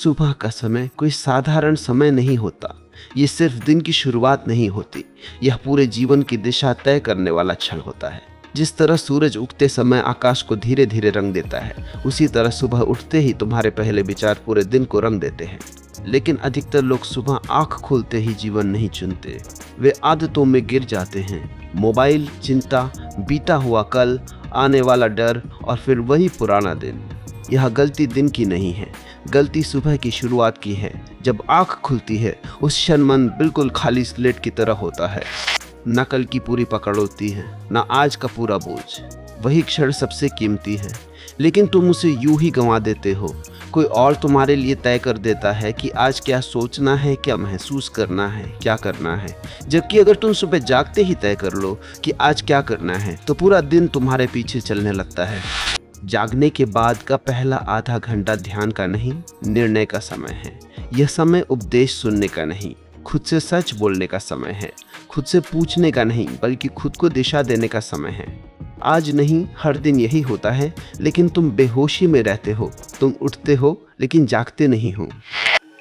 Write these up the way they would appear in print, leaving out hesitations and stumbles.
सुबह का समय कोई साधारण समय नहीं होता। ये सिर्फ दिन की शुरुआत नहीं होती, यह पूरे जीवन की दिशा तय करने वाला क्षण होता है। जिस तरह सूरज उगते समय आकाश को धीरे धीरे रंग देता है, उसी तरह सुबह उठते ही तुम्हारे पहले विचार पूरे दिन को रंग देते हैं। लेकिन अधिकतर लोग सुबह आंख खोलते ही जीवन नहीं चुनते, वे आदतों में गिर जाते हैं। मोबाइल, चिंता, बीता हुआ कल, आने वाला डर और फिर वही पुराना दिन। यह गलती दिन की नहीं है, गलती सुबह की शुरुआत की है। जब आंख खुलती है उस क्षण मन बिल्कुल खाली स्लेट की तरह होता है। न कल की पूरी पकड़ होती है, न आज का पूरा बोझ। वही क्षण सबसे कीमती है, लेकिन तुम उसे यूं ही गंवा देते हो। कोई और तुम्हारे लिए तय कर देता है कि आज क्या सोचना है, क्या महसूस करना है, क्या करना है। जबकि अगर तुम सुबह जागते ही तय कर लो कि आज क्या करना है, तो पूरा दिन तुम्हारे पीछे चलने लगता है। जागने के बाद का पहला आधा घंटा ध्यान का नहीं, निर्णय का समय है। यह समय उपदेश सुनने का नहीं, खुद से सच बोलने का समय है। खुद से पूछने का नहीं, बल्कि खुद को दिशा देने का समय है। आज नहीं, हर दिन यही होता है, लेकिन तुम बेहोशी में रहते हो। तुम उठते हो लेकिन जागते नहीं हो।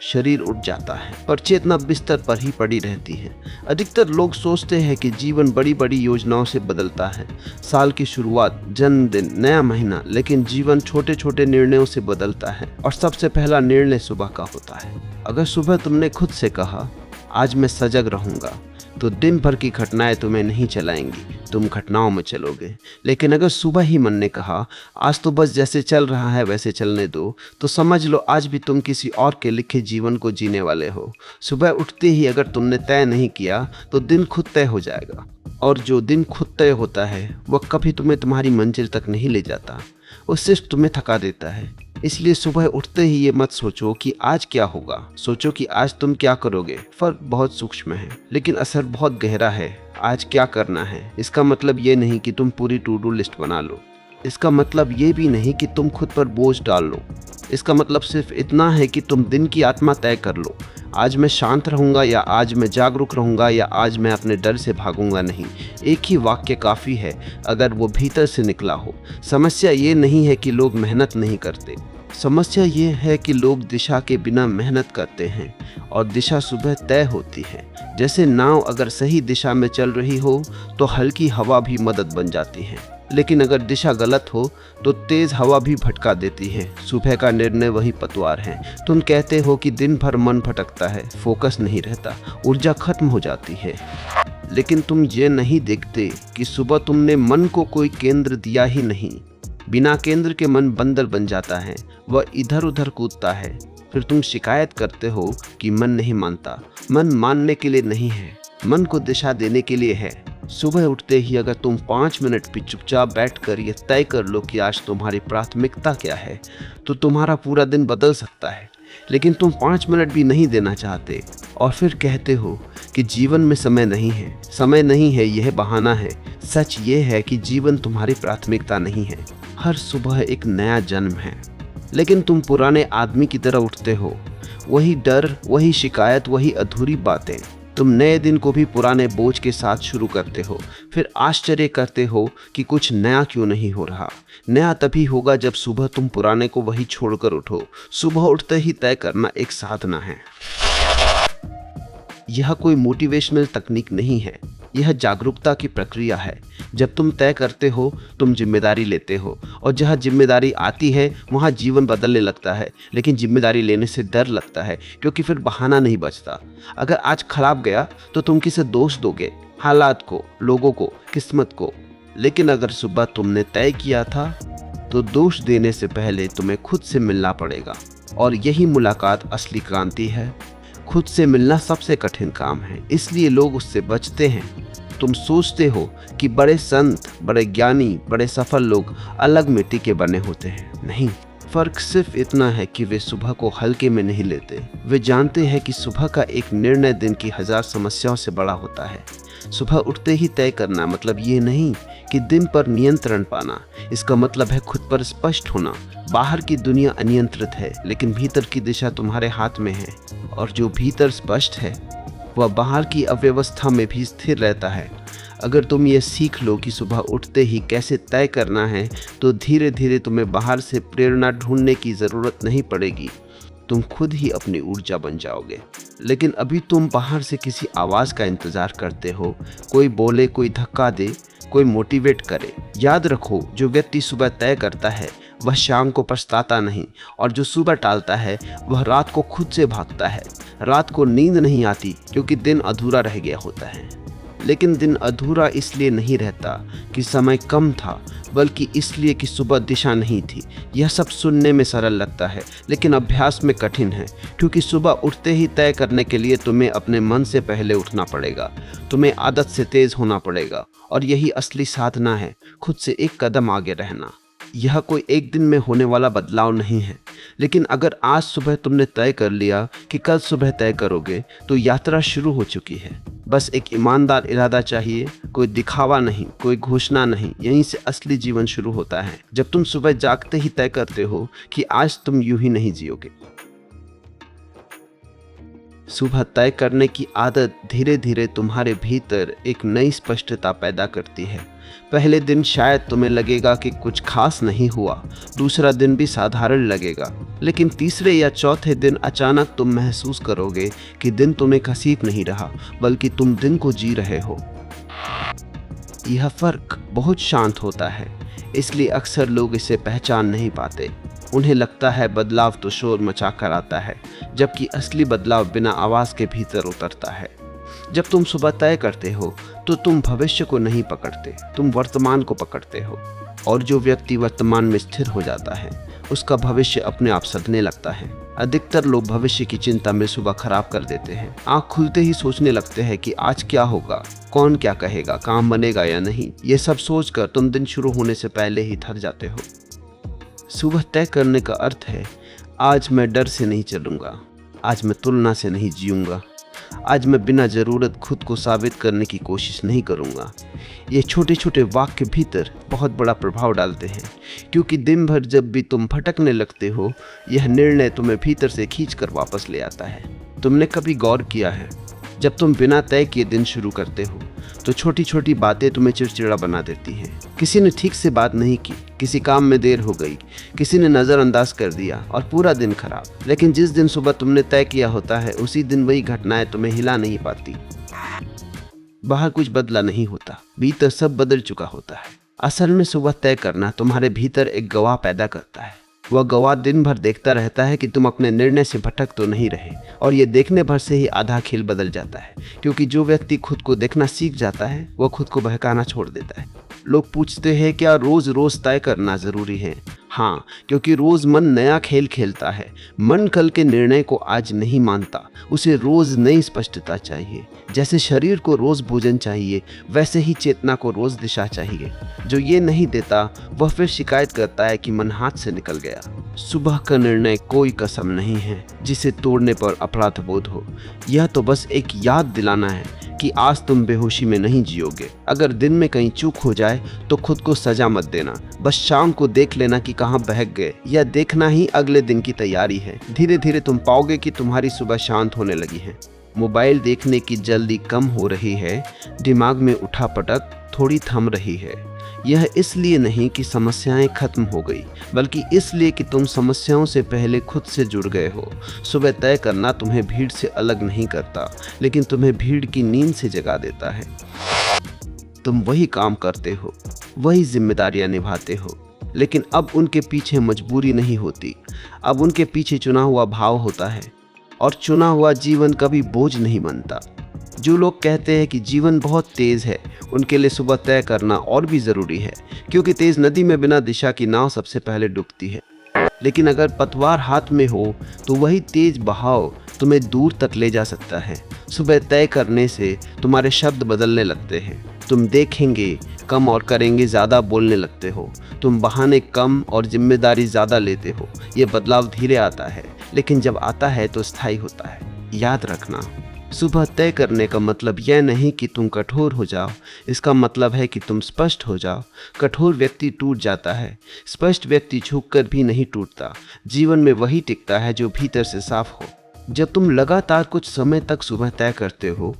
शरीर उठ जाता है पर चेतना बिस्तर पर ही पड़ी रहती है। अधिकतर लोग सोचते हैं कि जीवन बड़ी बड़ी योजनाओं से बदलता है। साल की शुरुआत, जन्मदिन, नया महीना, लेकिन जीवन छोटे छोटे निर्णयों से बदलता है। और सबसे पहला निर्णय सुबह का होता है। अगर सुबह तुमने खुद से कहा आज मैं सजग रहूंगा, तो दिन भर की घटनाएं तुम्हें नहीं चलाएंगी, तुम घटनाओं में चलोगे। लेकिन अगर सुबह ही मन ने कहा आज तो बस जैसे चल रहा है वैसे चलने दो, तो समझ लो आज भी तुम किसी और के लिखे जीवन को जीने वाले हो। सुबह उठते ही अगर तुमने तय नहीं किया तो दिन खुद तय हो जाएगा। और जो दिन खुद तय होता है वह कभी तुम्हें तुम्हारी मंजिल तक नहीं ले जाता, वो सिर्फ तुम्हें थका देता है। इसलिए सुबह उठते ही ये मत सोचो कि आज क्या होगा, सोचो कि आज तुम क्या करोगे। फर्क बहुत सूक्ष्म है, लेकिन असर बहुत गहरा है। आज क्या करना है, इसका मतलब ये नहीं कि तुम पूरी टू डू लिस्ट बना लो। इसका मतलब ये भी नहीं कि तुम खुद पर बोझ डाल लो। इसका मतलब सिर्फ इतना है कि तुम दिन की आत्मा तय कर लो। आज मैं शांत रहूंगा, या आज मैं जागरूक रहूंगा, या आज मैं अपने डर से भागूंगा नहीं। एक ही वाक्य काफ़ी है अगर वो भीतर से निकला हो। समस्या ये नहीं है कि लोग मेहनत नहीं करते, समस्या ये है कि लोग दिशा के बिना मेहनत करते हैं। और दिशा सुबह तय होती है। जैसे नाव अगर सही दिशा में चल रही हो तो हल्की हवा भी मदद बन जाती है, लेकिन अगर दिशा गलत हो तो तेज हवा भी भटका देती है। सुबह का निर्णय वही पतवार है। तुम कहते हो कि दिन भर मन भटकता है, फोकस नहीं रहता, ऊर्जा खत्म हो जाती है। लेकिन तुम ये नहीं देखते कि सुबह तुमने मन को कोई केंद्र दिया ही नहीं। बिना केंद्र के मन बंदर बन जाता है, वह इधर उधर कूदता है। फिर तुम शिकायत करते हो कि मन नहीं मानता। मन मानने के लिए नहीं है, मन को दिशा देने के लिए है। सुबह उठते ही अगर तुम 5 मिनट भी चुपचाप बैठकर ये तय कर लो कि आज तुम्हारी प्राथमिकता क्या है, तो तुम्हारा पूरा दिन बदल सकता है। लेकिन तुम 5 मिनट भी नहीं देना चाहते और फिर कहते हो कि जीवन में समय नहीं है। समय नहीं है, यह बहाना है। सच ये है कि जीवन तुम्हारी प्राथमिकता नहीं है। हर सुबह एक नया जन्म है, लेकिन तुम पुराने आदमी की तरह उठते हो। वही डर, वही शिकायत, वही अधूरी बातें। तुम नए दिन को भी पुराने बोझ के साथ शुरू करते हो, फिर आश्चर्य करते हो कि कुछ नया क्यों नहीं हो रहा। नया तभी होगा जब सुबह तुम पुराने को वही छोड़कर उठो। सुबह उठते ही तय करना एक साधना है। यह कोई मोटिवेशनल तकनीक नहीं है, यह जागरूकता की प्रक्रिया है। जब तुम तय करते हो, तुम जिम्मेदारी लेते हो, और जहाँ जिम्मेदारी आती है वहाँ जीवन बदलने लगता है। लेकिन जिम्मेदारी लेने से डर लगता है, क्योंकि फिर बहाना नहीं बचता। अगर आज खराब गया तो तुम किसे दोष दोगे? हालात को, लोगों को, किस्मत को। लेकिन अगर सुबह तुमने तय किया था तो दोष देने से पहले तुम्हें खुद से मिलना पड़ेगा। और यही मुलाकात असली क्रांति है। खुद से मिलना सबसे कठिन काम है, इसलिए लोग उससे बचते हैं। तुम सोचते हो कि बड़े संत, बड़े ज्ञानी, बड़े सफल लोग अलग मिट्टी के बने होते हैं। नहीं, फर्क सिर्फ इतना है कि वे सुबह को हल्के में नहीं लेते। वे जानते हैं कि सुबह का एक निर्णय दिन की 1000 समस्याओं से बड़ा होता है। सुबह उठते ही तय करना मतलब ये नहीं कि दिन पर नियंत्रण पाना। इसका मतलब है खुद पर स्पष्ट होना। बाहर की दुनिया अनियंत्रित है, लेकिन भीतर की दिशा तुम्हारे हाथ में है। और जो भीतर स्पष्ट है वह बाहर की अव्यवस्था में भी स्थिर रहता है। अगर तुम ये सीख लो कि सुबह उठते ही कैसे तय करना है, तो धीरे धीरे तुम्हें बाहर से प्रेरणा ढूंढने की ज़रूरत नहीं पड़ेगी। तुम खुद ही अपनी ऊर्जा बन जाओगे। लेकिन अभी तुम बाहर से किसी आवाज़ का इंतज़ार करते हो, कोई बोले, कोई धक्का दे, कोई मोटिवेट करे। याद रखो, जो व्यक्ति सुबह तय करता है वह शाम को पछताता नहीं, और जो सुबह टालता है वह रात को खुद से भागता है। रात को नींद नहीं आती क्योंकि दिन अधूरा रह गया होता है। लेकिन दिन अधूरा इसलिए नहीं रहता कि समय कम था, बल्कि इसलिए कि सुबह दिशा नहीं थी। यह सब सुनने में सरल लगता है, लेकिन अभ्यास में कठिन है, क्योंकि सुबह उठते ही तय करने के लिए तुम्हें अपने मन से पहले उठना पड़ेगा। तुम्हें आदत से तेज होना पड़ेगा, और यही असली साधना है, खुद से एक कदम आगे रहना। यह कोई एक दिन में होने वाला बदलाव नहीं है, लेकिन अगर आज सुबह तुमने तय कर लिया कि कल सुबह तय करोगे, तो यात्रा शुरू हो चुकी है। बस एक ईमानदार इरादा चाहिए, कोई दिखावा नहीं, कोई घोषणा नहीं। यहीं से असली जीवन शुरू होता है, जब तुम सुबह जागते ही तय करते हो कि आज तुम यूं ही नहीं जियोगे। सुबह तय करने की आदत धीरे धीरे तुम्हारे भीतर एक नई स्पष्टता पैदा करती है। पहले दिन शायद तुम्हें लगेगा कि कुछ खास नहीं हुआ, दूसरा दिन भी साधारण लगेगा, लेकिन तीसरे या चौथे दिन अचानक तुम महसूस करोगे कि दिन तुम्हें घसीट नहीं रहा, बल्कि तुम दिन को जी रहे हो। यह फर्क बहुत शांत होता है, इसलिए अक्सर लोग इसे पहचान नहीं पाते। उन्हें लगता है बदलाव तो शोर मचा कर आता है, जबकि असली बदलाव बिना आवाज़ के भीतर उतरता है। जब तुम सुबह तय करते हो तो तुम भविष्य को नहीं पकड़ते, तुम वर्तमान को पकड़ते हो। और जो व्यक्ति वर्तमान में स्थिर हो जाता है, उसका भविष्य अपने आप सधने लगता है। अधिकतर लोग भविष्य की चिंता में सुबह खराब कर देते हैं। आँख खुलते ही सोचने लगते हैं कि आज क्या होगा, कौन क्या कहेगा, काम बनेगा या नहीं। ये सब सोचकर तुम दिन शुरू होने से पहले ही थक जाते हो। सुबह तय करने का अर्थ है, आज मैं डर से नहीं चलूँगा, आज मैं तुलना से नहीं जीऊँगा, आज मैं बिना ज़रूरत खुद को साबित करने की कोशिश नहीं करूँगा। ये छोटे छोटे वाक्य भीतर बहुत बड़ा प्रभाव डालते हैं, क्योंकि दिन भर जब भी तुम भटकने लगते हो, यह निर्णय तुम्हें भीतर से खींचकर वापस ले आता है। तुमने कभी गौर किया है, जब तुम बिना तय किए दिन शुरू करते हो तो छोटी छोटी बातें तुम्हें चिड़चिड़ा बना देती हैं। किसी ने ठीक से बात नहीं की, किसी काम में देर हो गई, किसी ने नज़रअंदाज कर दिया, और पूरा दिन खराब। लेकिन जिस दिन सुबह तुमने तय किया होता है, उसी दिन वही घटनाएं तुम्हें हिला नहीं पाती। बाहर कुछ बदला नहीं होता, भीतर सब बदल चुका होता है। असल में सुबह तय करना तुम्हारे भीतर एक गवाह पैदा करता है। वह गवाह दिन भर देखता रहता है कि तुम अपने निर्णय से भटक तो नहीं रहे, और ये देखने भर से ही आधा खेल बदल जाता है। क्योंकि जो व्यक्ति खुद को देखना सीख जाता है, वह खुद को बहकाना छोड़ देता है। लोग पूछते हैं क्या रोज रोज तय करना जरूरी है? हाँ, क्योंकि रोज मन नया खेल खेलता है। मन कल के निर्णय को आज नहीं मानता, उसे रोज नई स्पष्टता चाहिए। जैसे शरीर को रोज भोजन चाहिए, वैसे ही चेतना को रोज दिशा चाहिए। जो ये नहीं देता, वह फिर शिकायत करता है कि मन हाथ से निकल गया। सुबह का निर्णय कोई कसम नहीं है जिसे तोड़ने पर अपराध बोध हो। यह तो बस एक याद दिलाना है कि आज तुम बेहोशी में नहीं जियोगे। अगर दिन में कहीं चूक हो जाए तो खुद को सजा मत देना, बस शाम को देख लेना कि कहाँ बहक गए। यह देखना ही अगले दिन की तैयारी है। धीरे धीरे तुम पाओगे कि तुम्हारी सुबह शांत होने लगी है। मोबाइल देखने की जल्दी कम हो रही है, दिमाग में उठापटक थोड़ी थम रही है। यह इसलिए नहीं कि समस्याएं खत्म हो गई, बल्कि इसलिए कि तुम समस्याओं से पहले खुद से जुड़ गए हो। सुबह तय करना तुम्हें भीड़ से अलग नहीं करता, लेकिन तुम्हें भीड़ की नींद से जगा देता है। तुम वही काम करते हो, वही जिम्मेदारियां निभाते हो, लेकिन अब उनके पीछे मजबूरी नहीं होती। अब उनके पीछे चुना हुआ भाव होता है, और चुना हुआ जीवन कभी बोझ नहीं बनता। जो लोग कहते हैं कि जीवन बहुत तेज़ है, उनके लिए सुबह तय करना और भी ज़रूरी है, क्योंकि तेज़ नदी में बिना दिशा की नाव सबसे पहले डूबती है। लेकिन अगर पतवार हाथ में हो तो वही तेज बहाव तुम्हें दूर तक ले जा सकता है। सुबह तय करने से तुम्हारे शब्द बदलने लगते हैं। तुम देखेंगे कम और करेंगे ज़्यादा बोलने लगते हो। तुम बहाने कम और जिम्मेदारी ज़्यादा लेते हो। ये बदलाव धीरे आता है, लेकिन जब आता है तो स्थायी होता है। याद रखना, सुबह तय करने का मतलब यह नहीं कि तुम कठोर हो जाओ, इसका मतलब है कि तुम स्पष्ट हो जाओ। कठोर व्यक्ति टूट जाता है, स्पष्ट व्यक्ति झुककर भी नहीं टूटता। जीवन में वही टिकता है जो भीतर से साफ हो। जब तुम लगातार कुछ समय तक सुबह तय करते हो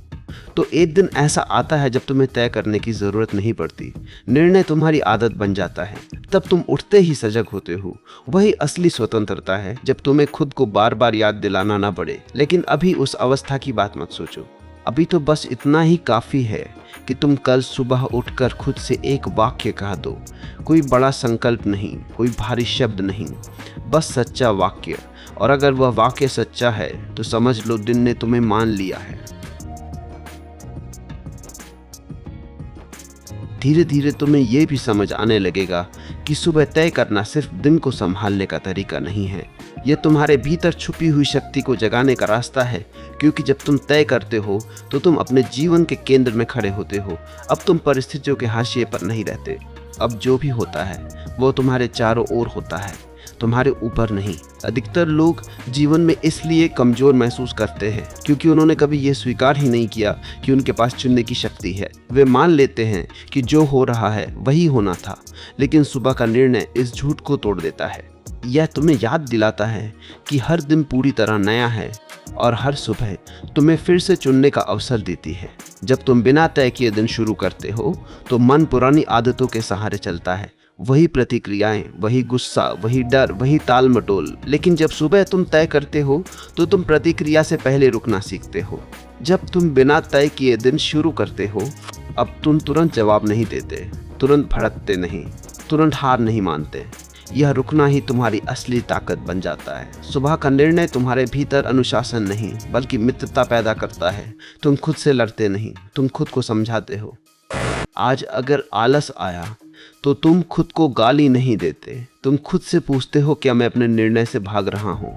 तो एक दिन ऐसा आता है जब तुम्हें तय करने की जरूरत नहीं पड़ती, निर्णय तुम्हारी आदत बन जाता है। तब तुम उठते ही सजग होते हो। वही असली स्वतंत्रता है, जब तुम्हें खुद को बार बार याद दिलाना ना पड़े। लेकिन अभी उस अवस्था की बात मत सोचो। अभी तो बस इतना ही काफी है कि तुम कल सुबह उठकर खुद से एक वाक्य कह दो। कोई बड़ा संकल्प नहीं, कोई भारी शब्द नहीं, बस सच्चा वाक्य। और अगर वह वाक्य सच्चा है तो समझ लो दिन ने तुम्हें मान लिया है। धीरे धीरे तुम्हें यह भी समझ आने लगेगा कि सुबह तय करना सिर्फ दिन को संभालने का तरीका नहीं है, यह तुम्हारे भीतर छुपी हुई शक्ति को जगाने का रास्ता है। क्योंकि जब तुम तय करते हो तो तुम अपने जीवन के केंद्र में खड़े होते हो। अब तुम परिस्थितियों के हाशिए पर नहीं रहते। अब जो भी होता है वो तुम्हारे चारों ओर होता है, तुम्हारे ऊपर नहीं। अधिकतर लोग जीवन में इसलिए कमजोर महसूस करते हैं क्योंकि उन्होंने कभी ये स्वीकार ही नहीं किया कि उनके पास चुनने की शक्ति है। वे मान लेते हैं कि जो हो रहा है वही होना था, लेकिन सुबह का निर्णय इस झूठ को तोड़ देता है। यह तुम्हें याद दिलाता है कि हर दिन पूरी तरह नया है और हर सुबह तुम्हें फिर से चुनने का अवसर देती है। जब तुम बिना तय किए दिन शुरू करते हो तो मन पुरानी आदतों के सहारे चलता है, वही प्रतिक्रियाएं, वही गुस्सा, वही डर, वही ताल मटोल। लेकिन जब सुबह तुम तय करते हो तो तुम प्रतिक्रिया से पहले रुकना सीखते हो। जब तुम बिना तय किए दिन शुरू करते हो, अब तुम तुरंत जवाब नहीं देते, तुरंत भड़कते नहीं, तुरंत हार नहीं मानते। यह रुकना ही तुम्हारी असली ताकत बन जाता है। सुबह का निर्णय तुम्हारे भीतर अनुशासन नहीं बल्कि मित्रता पैदा करता है। तुम खुद से लड़ते नहीं, तुम खुद को समझाते हो। आज अगर आलस आया तो तुम खुद को गाली नहीं देते, तुम खुद से पूछते हो क्या मैं अपने निर्णय से भाग रहा हूँ।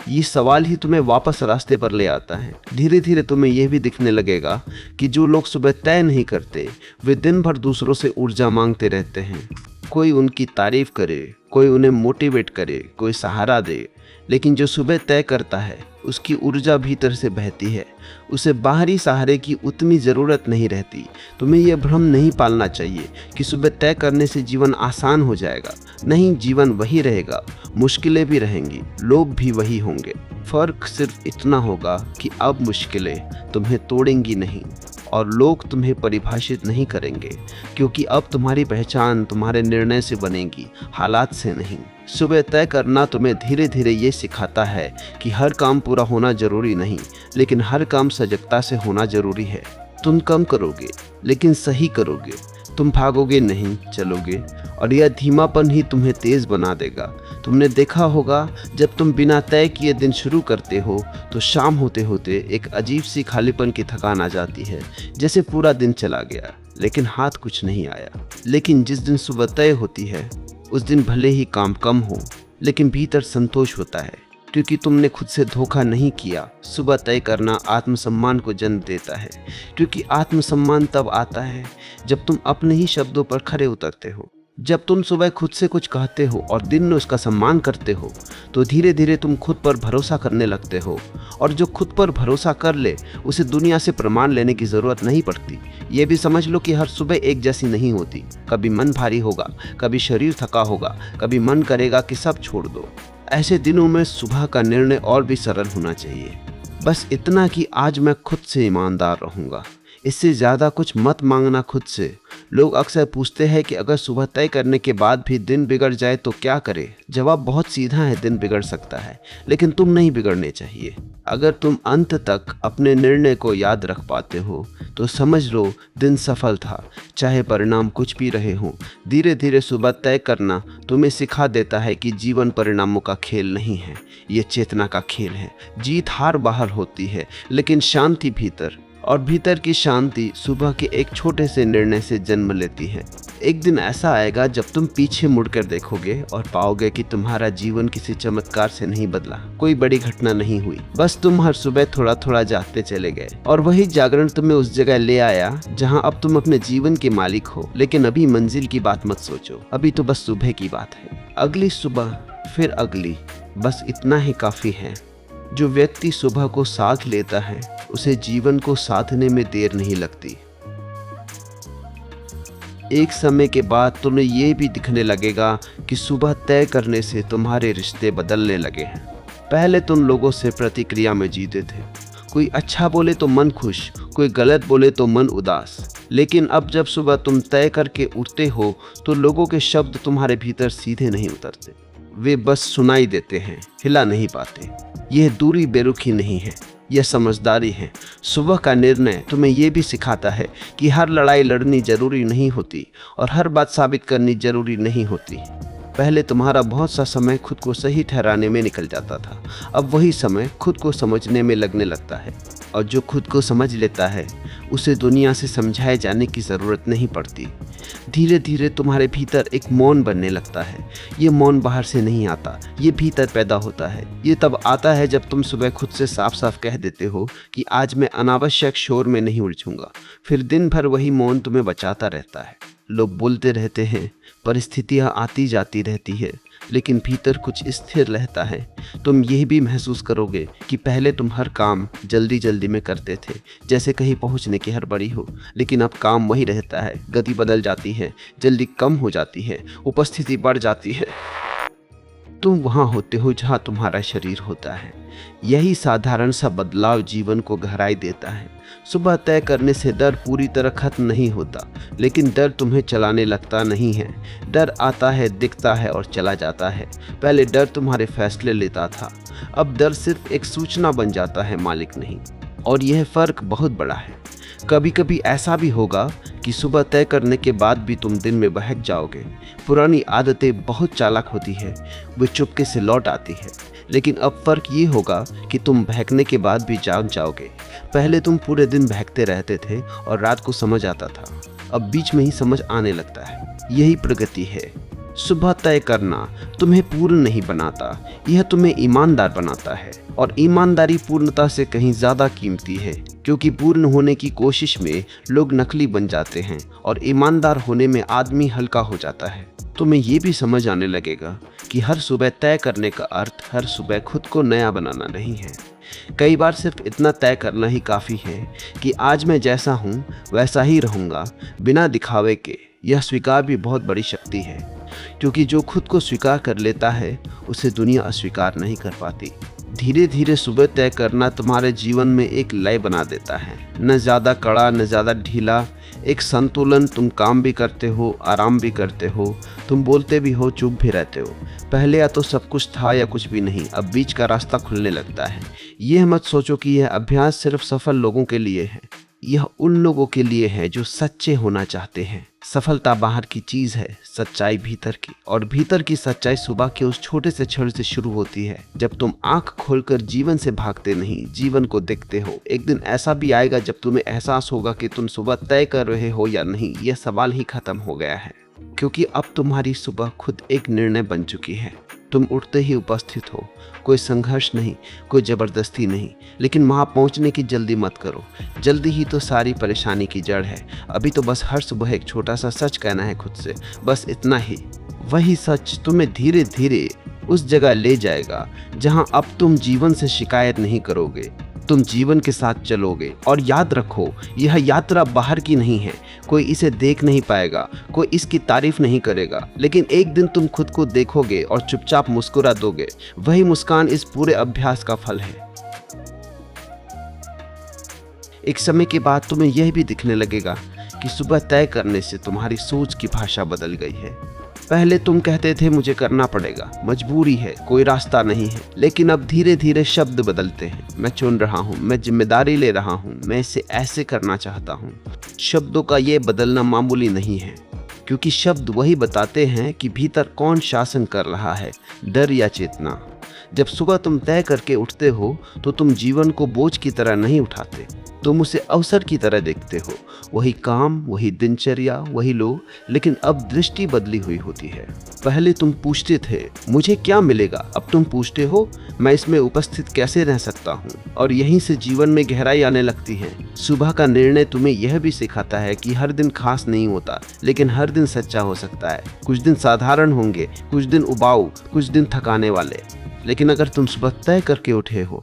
ये सवाल ही तुम्हें वापस रास्ते पर ले आता है। धीरे धीरे तुम्हें यह भी दिखने लगेगा कि जो लोग सुबह तय नहीं करते वे दिन भर दूसरों से ऊर्जा मांगते रहते हैं। कोई उनकी तारीफ करे, कोई उन्हें मोटिवेट करे, कोई सहारा दे। लेकिन जो सुबह तय करता है उसकी ऊर्जा भीतर से बहती है, उसे बाहरी सहारे की उतनी ज़रूरत नहीं रहती। तुम्हें यह भ्रम नहीं पालना चाहिए कि सुबह तय करने से जीवन आसान हो जाएगा। नहीं, जीवन वही रहेगा, मुश्किलें भी रहेंगी, लोग भी वही होंगे। फ़र्क सिर्फ इतना होगा कि अब मुश्किलें तुम्हें तोड़ेंगी नहीं और लोग तुम्हें परिभाषित नहीं करेंगे, क्योंकि अब तुम्हारी पहचान तुम्हारे निर्णय से बनेगी, हालात से नहीं। सुबह तय करना तुम्हें धीरे धीरे ये सिखाता है कि हर काम पूरा होना जरूरी नहीं, लेकिन हर काम सजगता से होना जरूरी है। तुम कम करोगे लेकिन सही करोगे, तुम भागोगे नहीं, चलोगे, और यह धीमापन ही तुम्हें तेज बना देगा। तुमने देखा होगा जब तुम बिना तय किए दिन शुरू करते हो तो शाम होते होते एक अजीब सी खालीपन की थकान आ जाती है, जैसे पूरा दिन चला गया लेकिन हाथ कुछ नहीं आया। लेकिन जिस दिन सुबह तय होती है उस दिन भले ही काम कम हो लेकिन भीतर संतोष होता है, क्योंकि तुमने खुद से धोखा नहीं किया। सुबह तय करना आत्मसम्मान को जन्म देता है, क्योंकि आत्मसम्मान तब आता है जब तुम अपने ही शब्दों पर खरे उतरते हो। जब तुम सुबह खुद से कुछ कहते हो और दिन में उसका सम्मान करते हो तो धीरे धीरे तुम खुद पर भरोसा करने लगते हो, और जो खुद पर भरोसा कर ले उसे दुनिया से प्रमाण लेने की ज़रूरत नहीं पड़ती। ये भी समझ लो कि हर सुबह एक जैसी नहीं होती। कभी मन भारी होगा, कभी शरीर थका होगा, कभी मन करेगा कि सब छोड़ दो। ऐसे दिनों में सुबह का निर्णय और भी सरल होना चाहिए, बस इतना कि आज मैं खुद से ईमानदार रहूँगा। इससे ज़्यादा कुछ मत मांगना खुद से। लोग अक्सर पूछते हैं कि अगर सुबह तय करने के बाद भी दिन बिगड़ जाए तो क्या करें। जवाब बहुत सीधा है, दिन बिगड़ सकता है लेकिन तुम नहीं बिगड़ने चाहिए। अगर तुम अंत तक अपने निर्णय को याद रख पाते हो तो समझ लो दिन सफल था, चाहे परिणाम कुछ भी रहे हों। धीरे धीरे सुबह तय करना तुम्हें सिखा देता है कि जीवन परिणामों का खेल नहीं है, ये चेतना का खेल है। जीत हार बाहर होती है लेकिन शांति भीतर, और भीतर की शांति सुबह के एक छोटे से निर्णय से जन्म लेती है। एक दिन ऐसा आएगा जब तुम पीछे मुड़कर देखोगे और पाओगे कि तुम्हारा जीवन किसी चमत्कार से नहीं बदला, कोई बड़ी घटना नहीं हुई, बस तुम हर सुबह थोड़ा थोड़ा जागते चले गए, और वही जागरण तुम्हें उस जगह ले आया जहां अब तुम अपने जीवन के मालिक हो। लेकिन अभी मंजिल की बात मत सोचो, अभी तो बस सुबह की बात है। अगली सुबह, फिर अगली, बस इतना ही काफी है। जो व्यक्ति सुबह को साथ लेता है उसे जीवन को साधने में देर नहीं लगती। एक समय के बाद तुम्हें ये भी दिखने लगेगा कि सुबह तय करने से तुम्हारे रिश्ते बदलने लगे हैं। पहले तुम लोगों से प्रतिक्रिया में जीते थे, कोई अच्छा बोले तो मन खुश, कोई गलत बोले तो मन उदास। लेकिन अब जब सुबह तुम तय करके उठते हो तो लोगों के शब्द तुम्हारे भीतर सीधे नहीं उतरते, वे बस सुनाई देते हैं, हिला नहीं पाते। यह दूरी बेरुखी नहीं है, यह समझदारी है। सुबह का निर्णय तुम्हें यह भी सिखाता है कि हर लड़ाई लड़नी जरूरी नहीं होती और हर बात साबित करनी जरूरी नहीं होती। पहले तुम्हारा बहुत सा समय खुद को सही ठहराने में निकल जाता था, अब वही समय खुद को समझने में लगने लगता है। और जो खुद को समझ लेता है उसे दुनिया से समझाए जाने की ज़रूरत नहीं पड़ती। धीरे धीरे तुम्हारे भीतर एक मौन बनने लगता है। ये मौन बाहर से नहीं आता, ये भीतर पैदा होता है। ये तब आता है जब तुम सुबह खुद से साफ साफ कह देते हो कि आज मैं अनावश्यक शोर में नहीं उलझूंगा। फिर दिन भर वही मौन तुम्हें बचाता रहता है। लोग बोलते रहते हैं, परिस्थितियां आती जाती रहती है, लेकिन भीतर कुछ स्थिर रहता है। तुम यह भी महसूस करोगे कि पहले तुम हर काम जल्दी जल्दी में करते थे, जैसे कहीं पहुंचने की हड़बड़ी हो, लेकिन अब काम वही रहता है। गति बदल जाती है, जल्दी कम हो जाती है, उपस्थिति बढ़ जाती है। तुम वहां होते हो जहां तुम्हारा शरीर होता है। यही साधारण सा बदलाव जीवन को गहराई देता है। सुबह तय करने से डर पूरी तरह खत्म नहीं होता, लेकिन डर तुम्हें चलाने लगता नहीं है। डर आता है, दिखता है और चला जाता है। पहले डर तुम्हारे फैसले लेता था, अब डर सिर्फ एक सूचना बन जाता है, मालिक नहीं। और यह फर्क बहुत बड़ा है। कभी कभी ऐसा भी होगा कि सुबह तय करने के बाद भी तुम दिन में बहक जाओगे। पुरानी आदतें बहुत चालाक होती है, वे चुपके से लौट आती है। लेकिन अब फर्क ये होगा कि तुम बहकने के बाद भी जाग जाओगे। पहले तुम पूरे दिन बहकते रहते थे और रात को समझ आता था, अब बीच में ही समझ आने लगता है। यही प्रगति है। सुबह तय करना तुम्हें पूर्ण नहीं बनाता, यह तुम्हें ईमानदार बनाता है। और ईमानदारी पूर्णता से कहीं ज्यादा कीमती है, क्योंकि पूर्ण होने की कोशिश में लोग नकली बन जाते हैं और ईमानदार होने में आदमी हल्का हो जाता है। तुम्हें ये भी समझ आने लगेगा कि हर सुबह तय करने का अर्थ हर सुबह खुद को नया बनाना नहीं है। कई बार सिर्फ इतना तय करना ही काफ़ी है कि आज मैं जैसा हूँ वैसा ही रहूँगा, बिना दिखावे के। यह स्वीकार भी बहुत बड़ी शक्ति है, क्योंकि जो खुद को स्वीकार कर लेता है उसे दुनिया अस्वीकार नहीं कर पाती। धीरे धीरे सुबह तय करना तुम्हारे जीवन में एक लय बना देता है, न ज़्यादा कड़ा न ज़्यादा ढीला, एक संतुलन। तुम काम भी करते हो, आराम भी करते हो, तुम बोलते भी हो, चुप भी रहते हो। पहले या तो सब कुछ था या कुछ भी नहीं, अब बीच का रास्ता खुलने लगता है। यह मत सोचो कि यह अभ्यास सिर्फ सफल लोगों के लिए है, यह उन लोगों के लिए है जो सच्चे होना चाहते हैं। सफलता बाहर की चीज है, सच्चाई भीतर की। और भीतर की सच्चाई सुबह के उस छोटे से क्षण से शुरू होती है, जब तुम आंख खोलकर जीवन से भागते नहीं, जीवन को देखते हो। एक दिन ऐसा भी आएगा जब तुम्हें एहसास होगा कि तुम सुबह तय कर रहे हो या नहीं, यह सवाल ही खत्म हो गया है। क्योंकि अब तुम्हारी सुबह खुद एक निर्णय बन चुकी है। तुम उठते ही उपस्थित हो, कोई संघर्ष नहीं, कोई जबरदस्ती नहीं। लेकिन वहां पहुंचने की जल्दी मत करो, जल्दी ही तो सारी परेशानी की जड़ है। अभी तो बस हर सुबह एक छोटा सा सच कहना है खुद से, बस इतना ही। वही सच तुम्हें धीरे धीरे उस जगह ले जाएगा जहां अब तुम जीवन से शिकायत नहीं करोगे, तुम जीवन के साथ चलोगे। और याद रखो, यह यात्रा बाहर की नहीं है, कोई इसे देख नहीं पाएगा, कोई इसकी तारीफ नहीं करेगा। लेकिन एक दिन तुम खुद को देखोगे और चुपचाप मुस्कुरा दोगे। वही मुस्कान इस पूरे अभ्यास का फल है। एक समय के बाद तुम्हें यह भी दिखने लगेगा कि सुबह तय करने से तुम्हारी सोच की भाषा बदल गई है। पहले तुम कहते थे मुझे करना पड़ेगा, मजबूरी है, कोई रास्ता नहीं है। लेकिन अब धीरे धीरे शब्द बदलते हैं। मैं चुन रहा हूँ, मैं जिम्मेदारी ले रहा हूँ, मैं इसे ऐसे करना चाहता हूँ। शब्दों का ये बदलना मामूली नहीं है, क्योंकि शब्द वही बताते हैं कि भीतर कौन शासन कर रहा है, डर या चेतना। जब सुबह तुम तय करके उठते हो तो तुम जीवन को बोझ की तरह नहीं उठाते, तुम उसे अवसर की तरह देखते हो। वही काम, वही दिनचर्या, वही लोग, लेकिन अब दृष्टि बदली हुई होती है। पहले तुम पूछते थे मुझे क्या मिलेगा, अब तुम पूछते हो मैं इसमें उपस्थित कैसे रह सकता हूँ। और यहीं से जीवन में गहराई आने लगती है। सुबह का निर्णय तुम्हें यह भी सिखाता है कि हर दिन खास नहीं होता, लेकिन हर दिन सच्चा हो सकता है। कुछ दिन साधारण होंगे, कुछ दिन उबाऊ, कुछ दिन थकाने वाले। लेकिन अगर तुम सुबह तय करके उठे हो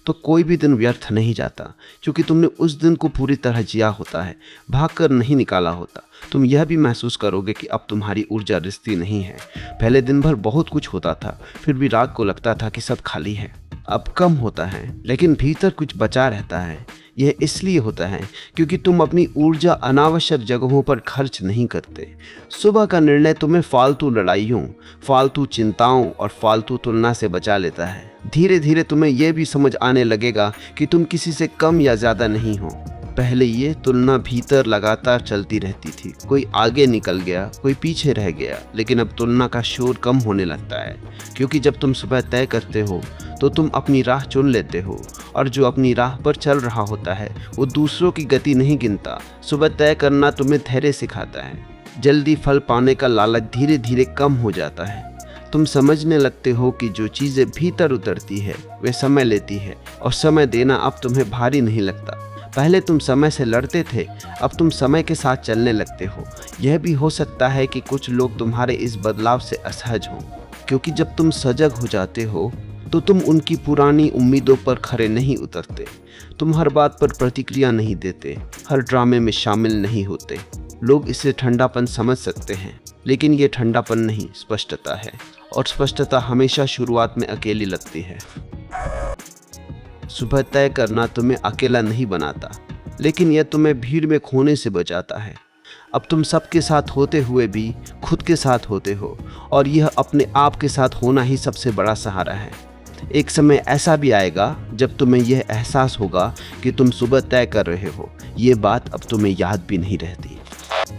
तो कोई भी दिन व्यर्थ नहीं जाता, क्योंकि तुमने उस दिन को पूरी तरह जिया होता है, भागकर नहीं निकाला होता। तुम यह भी महसूस करोगे कि अब तुम्हारी ऊर्जा रिश्ती नहीं है। पहले दिन भर बहुत कुछ होता था, फिर भी रात को लगता था कि सब खाली है। अब कम होता है, लेकिन भीतर कुछ बचा रहता है। यह इसलिए होता है क्योंकि तुम अपनी ऊर्जा अनावश्यक जगहों पर खर्च नहीं करते। सुबह का निर्णय तुम्हें फालतू लड़ाइयों, फालतू चिंताओं और फालतू तुलना से बचा लेता है। धीरे धीरे तुम्हें यह भी समझ आने लगेगा कि तुम किसी से कम या ज़्यादा नहीं हो। पहले ये तुलना भीतर लगातार चलती रहती थी, कोई आगे निकल गया, कोई पीछे रह गया, लेकिन अब तुलना का शोर कम होने लगता है, क्योंकि जब तुम सुबह तय करते हो तो तुम अपनी राह चुन लेते हो, और जो अपनी राह पर चल रहा होता है वो दूसरों की गति नहीं गिनता। सुबह तय करना तुम्हें धैर्य सिखाता है। जल्दी फल पाने का लालच धीरे धीरे कम हो जाता है। तुम समझने लगते हो कि जो चीज़ें भीतर उतरती है वे समय लेती है, और समय देना अब तुम्हें भारी नहीं लगता। पहले तुम समय से लड़ते थे, अब तुम समय के साथ चलने लगते हो। यह भी हो सकता है कि कुछ लोग तुम्हारे इस बदलाव से असहज हों, क्योंकि जब तुम सजग हो जाते हो तो तुम उनकी पुरानी उम्मीदों पर खरे नहीं उतरते। तुम हर बात पर प्रतिक्रिया नहीं देते, हर ड्रामे में शामिल नहीं होते। लोग इसे ठंडापन समझ सकते हैं, लेकिन ये ठंडापन नहीं, स्पष्टता है, और स्पष्टता हमेशा शुरुआत में अकेली लगती है। सुबह तय करना तुम्हें अकेला नहीं बनाता, लेकिन यह तुम्हें भीड़ में खोने से बचाता है। अब तुम सबके साथ होते हुए भी खुद के साथ होते हो, और यह अपने आप के साथ होना ही सबसे बड़ा सहारा है। एक समय ऐसा भी आएगा जब तुम्हें यह एहसास होगा कि तुम सुबह तय कर रहे हो। ये बात अब तुम्हें याद भी नहीं रहती,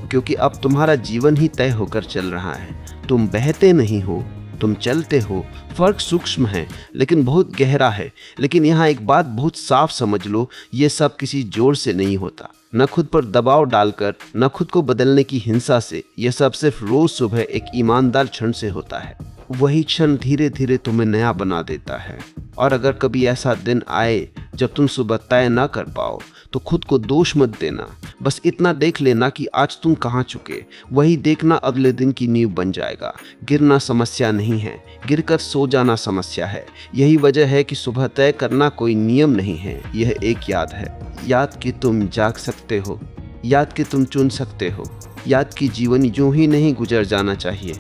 क्योंकि अब तुम्हारा जीवन ही तय होकर चल रहा है। तुम बहते नहीं हो, तुम चलते हो। फर्क सूक्ष्म है लेकिन बहुत गहरा है। लेकिन यहाँ एक बात बहुत साफ समझ लो, ये सब किसी जोर से नहीं होता, न खुद पर दबाव डालकर, न खुद को बदलने की हिंसा से। यह सब सिर्फ रोज सुबह एक ईमानदार क्षण से होता है। वही क्षण धीरे धीरे तुम्हें नया बना देता है। और अगर कभी ऐसा दिन आए जब तुम सुबह तय ना कर पाओ तो खुद को दोष मत देना। बस इतना देख लेना कि आज तुम कहाँ चुके। वही देखना अगले दिन की नींव बन जाएगा। गिरना समस्या नहीं है, गिरकर सो जाना समस्या है। यही वजह है कि सुबह तय करना कोई नियम नहीं है, यह एक याद है। याद कि तुम जाग सकते हो, याद कि तुम चुन सकते हो, याद कि जीवन यूं ही नहीं गुजर जाना चाहिए।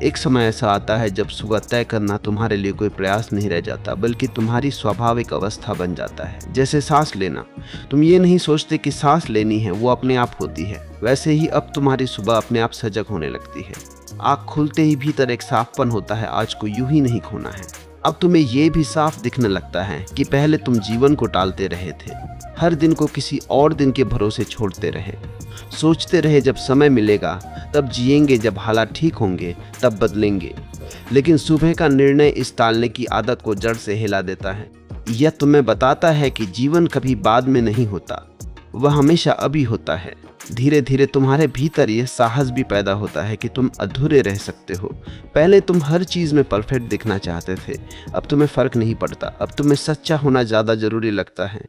एक समय ऐसा आता है जब सुबह तय करना तुम्हारे लिए कोई प्रयास नहीं रह जाता, बल्कि तुम्हारी स्वाभाविक अवस्था बन जाता है। जैसे सांस लेना, तुम ये नहीं सोचते कि सांस लेनी है, वो अपने आप होती है। वैसे ही अब तुम्हारी सुबह अपने आप सजग होने लगती है। आँख खुलते ही भीतर एक साफपन होता है, आज को यूं ही नहीं खोना है। अब तुम्हें ये भी साफ दिखने लगता है कि पहले तुम जीवन को टालते रहे थे, हर दिन को किसी और दिन के भरोसे छोड़ते रहे, सोचते रहे जब समय मिलेगा तब जिएंगे, जब हालात ठीक होंगे तब बदलेंगे। लेकिन सुबह का निर्णय इस टालने की आदत को जड़ से हिला देता है। यह तुम्हें बताता है कि जीवन कभी बाद में नहीं होता, वह हमेशा अभी होता है। धीरे धीरे तुम्हारे भीतर यह साहस भी पैदा होता है कि तुम अधूरे रह सकते हो। पहले तुम हर चीज़ में परफेक्ट दिखना चाहते थे, अब तुम्हें फ़र्क नहीं पड़ता। अब तुम्हें सच्चा होना ज़्यादा ज़रूरी लगता है,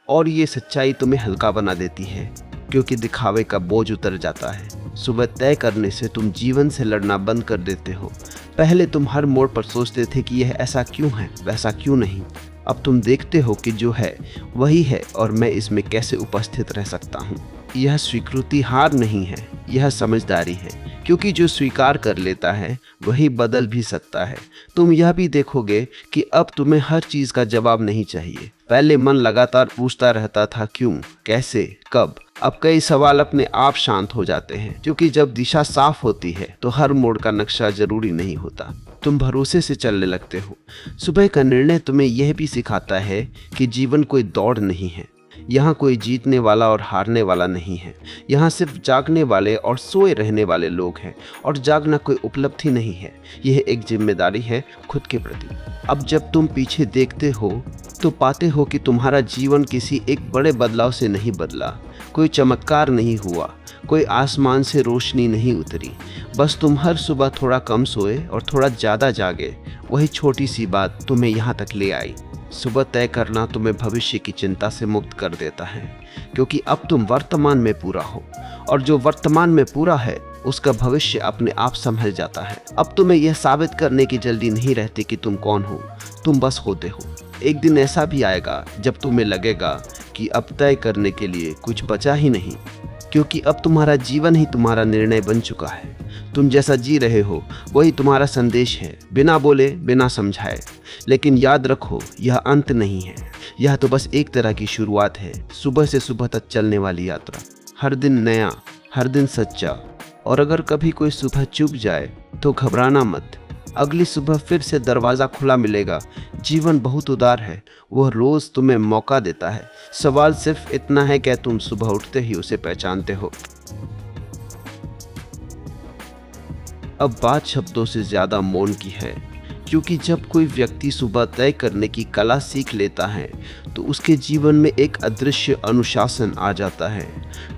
और ये सच्चाई तुम्हें हल्का बना देती है, क्योंकि दिखावे का बोझ उतर जाता है। सुबह तय करने से तुम जीवन से लड़ना बंद कर देते हो। पहले तुम हर मोड़ पर सोचते थे कि यह ऐसा क्यों है, वैसा क्यों नहीं। अब तुम देखते हो कि जो है वही है, और मैं इसमें कैसे उपस्थित रह सकता हूँ। यह स्वीकृति हार नहीं है, यह समझदारी है, क्योंकि जो स्वीकार कर लेता है वही बदल भी सकता है। तुम यह भी देखोगे कि अब तुम्हें हर चीज़ का जवाब नहीं चाहिए। पहले मन लगातार पूछता रहता था, क्यों, कैसे, कब। अब कई सवाल अपने आप शांत हो जाते हैं, क्योंकि जब दिशा साफ होती है तो हर मोड़ का नक्शा जरूरी नहीं होता। तुम भरोसे से चलने लगते हो। सुबह का निर्णय तुम्हें यह भी सिखाता है कि जीवन कोई दौड़ नहीं है। यहाँ कोई जीतने वाला और हारने वाला नहीं है। यहाँ सिर्फ जागने वाले और सोए रहने वाले लोग हैं, और जागना कोई उपलब्धि नहीं है, यह एक जिम्मेदारी है खुद के प्रति। अब जब तुम पीछे देखते हो तो पाते हो कि तुम्हारा जीवन किसी एक बड़े बदलाव से नहीं बदला, कोई चमत्कार नहीं हुआ, कोई आसमान से रोशनी नहीं उतरी। बस तुम हर सुबह थोड़ा कम सोए और थोड़ा ज़्यादा जागे। वही छोटी सी बात तुम्हें यहाँ तक ले आई। सुबह तय करना तुम्हें भविष्य की चिंता से मुक्त कर देता है, क्योंकि अब तुम वर्तमान में पूरा हो, और जो वर्तमान में पूरा है उसका भविष्य अपने आप संभल जाता है। अब तुम्हें यह साबित करने की जल्दी नहीं रहती कि तुम कौन हो, तुम बस होते हो। एक दिन ऐसा भी आएगा जब तुम्हें लगेगा कि अब तय करने के लिए कुछ बचा ही नहीं, क्योंकि अब तुम्हारा जीवन ही तुम्हारा निर्णय बन चुका है। तुम जैसा जी रहे हो वही तुम्हारा संदेश है, बिना बोले बिना समझाए। लेकिन याद रखो, यह अंत नहीं है, यह तो बस एक तरह की शुरुआत है, सुबह से सुबह तक चलने वाली यात्रा। हर दिन नया, हर दिन सच्चा। और अगर कभी कोई सुबह चूक जाए तो घबराना मत, अगली सुबह फिर से दरवाज़ा खुला मिलेगा। जीवन बहुत उदार है, वह रोज़ तुम्हें मौका देता है। सवाल सिर्फ इतना है कि तुम सुबह उठते ही उसे पहचानते हो। अब बात शब्दों से ज़्यादा मौन की है, क्योंकि जब कोई व्यक्ति सुबह तय करने की कला सीख लेता है तो उसके जीवन में एक अदृश्य अनुशासन आ जाता है।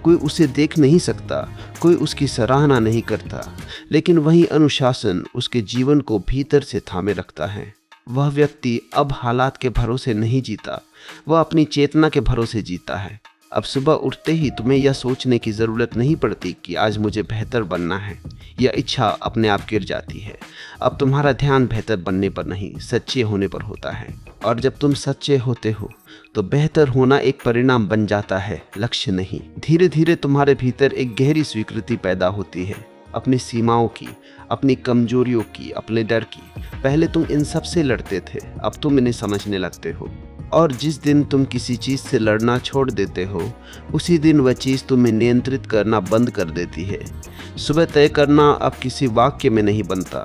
कोई उसे देख नहीं सकता, कोई उसकी सराहना नहीं करता, लेकिन वही अनुशासन उसके जीवन को भीतर से थामे रखता है। वह व्यक्ति अब हालात के भरोसे नहीं जीता, वह अपनी चेतना के भरोसे जीता है। अब सुबह उठते ही तुम्हें यह सोचने की ज़रूरत नहीं पड़ती कि आज मुझे बेहतर बनना है। यह इच्छा अपने आप गिर जाती है। अब तुम्हारा ध्यान बेहतर बनने पर नहीं, सच्चे होने पर होता है। और जब तुम सच्चे होते हो तो बेहतर होना एक परिणाम बन जाता है, लक्ष्य नहीं। धीरे धीरे तुम्हारे भीतर एक गहरी स्वीकृति पैदा होती है, अपनी सीमाओं की, अपनी कमजोरियों की, अपने डर की। पहले तुम इन सब से लड़ते थे, अब तुम इन्हें समझने लगते हो। और जिस दिन तुम किसी चीज़ से लड़ना छोड़ देते हो, उसी दिन वह चीज़ तुम्हें नियंत्रित करना बंद कर देती है। सुबह तय करना अब किसी वाक्य में नहीं बनता,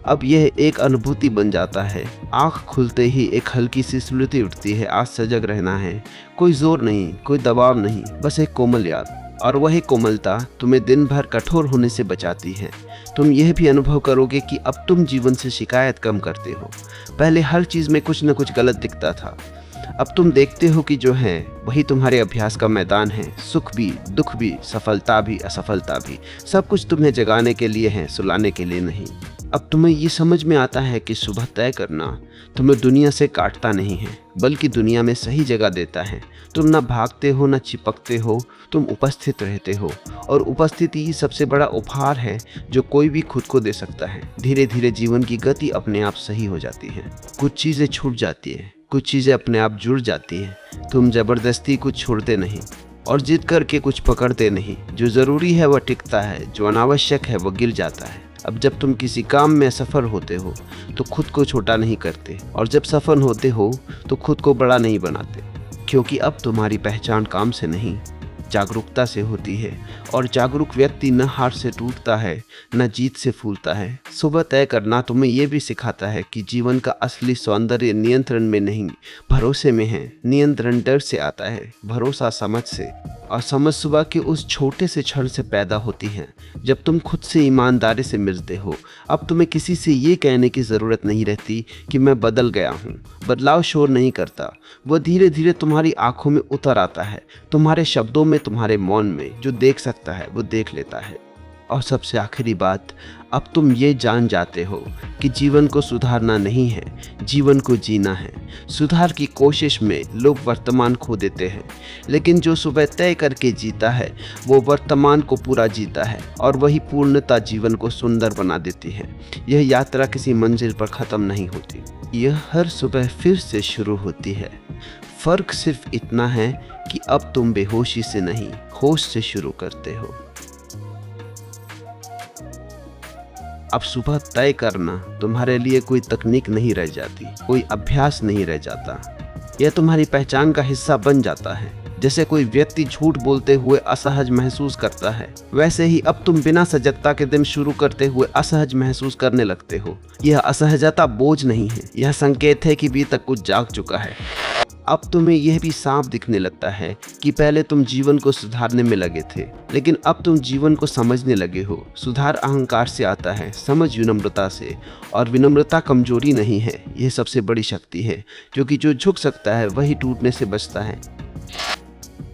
अब यह एक अनुभूति बन जाता है। आँख खुलते ही एक हल्की सी स्मृति उठती है, आज सजग रहना है। कोई जोर नहीं, कोई दबाव नहीं, बस एक कोमल याद। और वही कोमलता तुम्हें दिन भर कठोर होने से बचाती है। तुम यह भी अनुभव करोगे कि अब तुम जीवन से शिकायत कम करते हो। पहले हर चीज़ में कुछ न कुछ गलत दिखता था, अब तुम देखते हो कि जो है वही तुम्हारे अभ्यास का मैदान है। सुख भी, दुख भी, सफलता भी, असफलता भी, सब कुछ तुम्हें जगाने के लिए है, सुलाने के लिए नहीं। अब तुम्हें ये समझ में आता है कि सुबह तय करना तुम्हें दुनिया से काटता नहीं है, बल्कि दुनिया में सही जगह देता है। तुम ना भागते हो, ना चिपकते हो, तुम उपस्थित रहते हो। और उपस्थिति ही सबसे बड़ा उपहार है जो कोई भी खुद को दे सकता है। धीरे धीरे जीवन की गति अपने आप सही हो जाती है। कुछ चीज़ें छूट जाती है, कुछ चीज़ें अपने आप जुड़ जाती हैं। तुम ज़बरदस्ती कुछ छोड़ते नहीं और जिद करके कुछ पकड़ते नहीं। जो ज़रूरी है वह टिकता है, जो अनावश्यक है वह गिर जाता है। अब जब तुम किसी काम में सफल होते हो तो खुद को छोटा नहीं करते, और जब सफल होते हो तो खुद को बड़ा नहीं बनाते, क्योंकि अब तुम्हारी पहचान काम से नहीं, जागरूकता से होती है। और जागरूक व्यक्ति न हार से टूटता है, न जीत से फूलता है। सुबह तय करना तुम्हें यह भी सिखाता है कि जीवन का असली सौंदर्य नियंत्रण में नहीं, भरोसे में है। नियंत्रण डर से आता है, भरोसा समझ से, और समझ सुबह के उस छोटे से क्षण से पैदा होती है जब तुम खुद से ईमानदारी से मिलते हो। अब तुम्हें किसी से ये कहने की ज़रूरत नहीं रहती कि मैं बदल गया हूँ। बदलाव शोर नहीं करता, वह धीरे धीरे तुम्हारी आंखों में उतर आता है, तुम्हारे शब्दों में, तुम्हारे मौन में। जो देख सकता है वो देख लेता है। और सबसे आखिरी बात, अब तुम ये जान जाते हो कि जीवन को सुधारना नहीं है, जीवन को जीना है। सुधार की कोशिश में लोग वर्तमान खो देते हैं, लेकिन जो सुबह तय करके जीता है वो वर्तमान को पूरा जीता है, और वही पूर्णता जीवन को सुंदर बना देती है। यह यात्रा किसी मंजिल पर ख़त्म नहीं होती, यह हर सुबह फिर से शुरू होती है। फ़र्क सिर्फ इतना है कि अब तुम बेहोशी से नहीं, होश से शुरू करते हो। अब सुबह तय करना तुम्हारे लिए कोई तकनीक नहीं रह जाती, कोई अभ्यास नहीं रह जाता, यह तुम्हारी पहचान का हिस्सा बन जाता है। जैसे कोई व्यक्ति झूठ बोलते हुए असहज महसूस करता है, वैसे ही अब तुम बिना सजगता के दिन शुरू करते हुए असहज महसूस करने लगते हो। यह असहजता बोझ नहीं है, यह संकेत है कि अभी तक कुछ जाग चुका है। अब तुम्हें यह भी साफ दिखने लगता है कि पहले तुम जीवन को सुधारने में लगे थे, लेकिन अब तुम जीवन को समझने लगे हो। सुधार अहंकार से आता है, समझ विनम्रता से, और विनम्रता कमजोरी नहीं है, यह सबसे बड़ी शक्ति है, क्योंकि जो झुक सकता है वही टूटने से बचता है।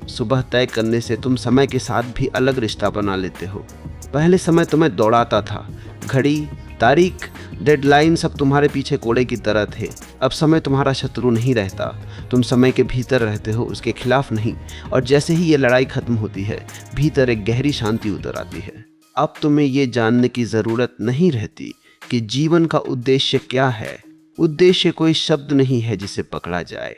सुबह तय करने से तुम समय के साथ भी अलग रिश्ता बना लेते हो। पहले समय तुम्हें दौड़ाता था, घड़ी, तारीख, डेडलाइन सब तुम्हारे पीछे कोड़े की तरह थे। अब समय तुम्हारा शत्रु नहीं रहता, तुम समय के भीतर रहते हो, उसके खिलाफ नहीं। और जैसे ही ये लड़ाई खत्म होती है, भीतर एक गहरी शांति उतर आती है। अब तुम्हें ये जानने की ज़रूरत नहीं रहती कि जीवन का उद्देश्य क्या है। उद्देश्य कोई शब्द नहीं है जिसे पकड़ा जाए,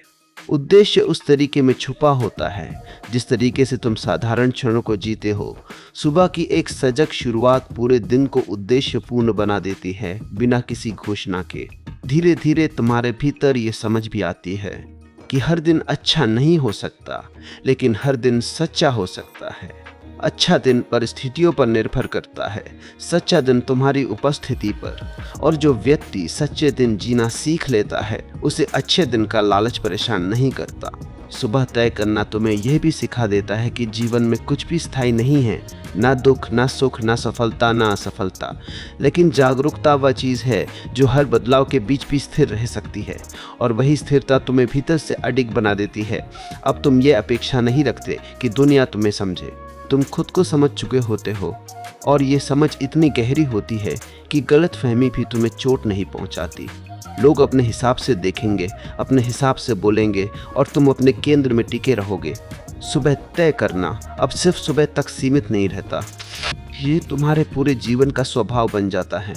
उद्देश्य उस तरीके में छुपा होता है जिस तरीके से तुम साधारण क्षणों को जीते हो। सुबह की एक सजग शुरुआत पूरे दिन को उद्देश्यपूर्ण बना देती है, बिना किसी घोषणा के। धीरे धीरे तुम्हारे भीतर ये समझ भी आती है कि हर दिन अच्छा नहीं हो सकता, लेकिन हर दिन सच्चा हो सकता है। अच्छा दिन परिस्थितियों पर निर्भर करता है, सच्चा दिन तुम्हारी उपस्थिति पर। और जो व्यक्ति सच्चे दिन जीना सीख लेता है, उसे अच्छे दिन का लालच परेशान नहीं करता। सुबह तय करना तुम्हें यह भी सिखा देता है कि जीवन में कुछ भी स्थायी नहीं है, ना दुख, ना सुख, ना सफलता, ना असफलता। लेकिन जागरूकता वह चीज़ है जो हर बदलाव के बीच भी स्थिर रह सकती है, और वही स्थिरता तुम्हें भीतर से अडिग बना देती है। अब तुम ये अपेक्षा नहीं रखते कि दुनिया तुम्हें समझे, तुम खुद को समझ चुके होते हो, और ये समझ इतनी गहरी होती है कि गलतफहमी भी तुम्हें चोट नहीं पहुंचाती। लोग अपने हिसाब से देखेंगे, अपने हिसाब से बोलेंगे, और तुम अपने केंद्र में टिके रहोगे। सुबह तय करना अब सिर्फ सुबह तक सीमित नहीं रहता, ये तुम्हारे पूरे जीवन का स्वभाव बन जाता है।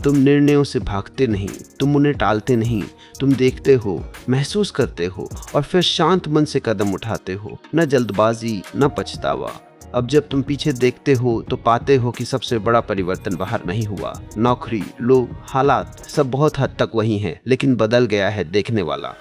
तुम निर्णयों से भागते नहीं, तुम उन्हें टालते नहीं, तुम देखते हो, महसूस करते हो, और फिर शांत मन से कदम उठाते हो। न जल्दबाजी, न पछतावा। अब जब तुम पीछे देखते हो तो पाते हो कि सबसे बड़ा परिवर्तन बाहर नहीं हुआ। नौकरी, लोग, हालात सब बहुत हद तक वही हैं, लेकिन बदल गया है देखने वाला।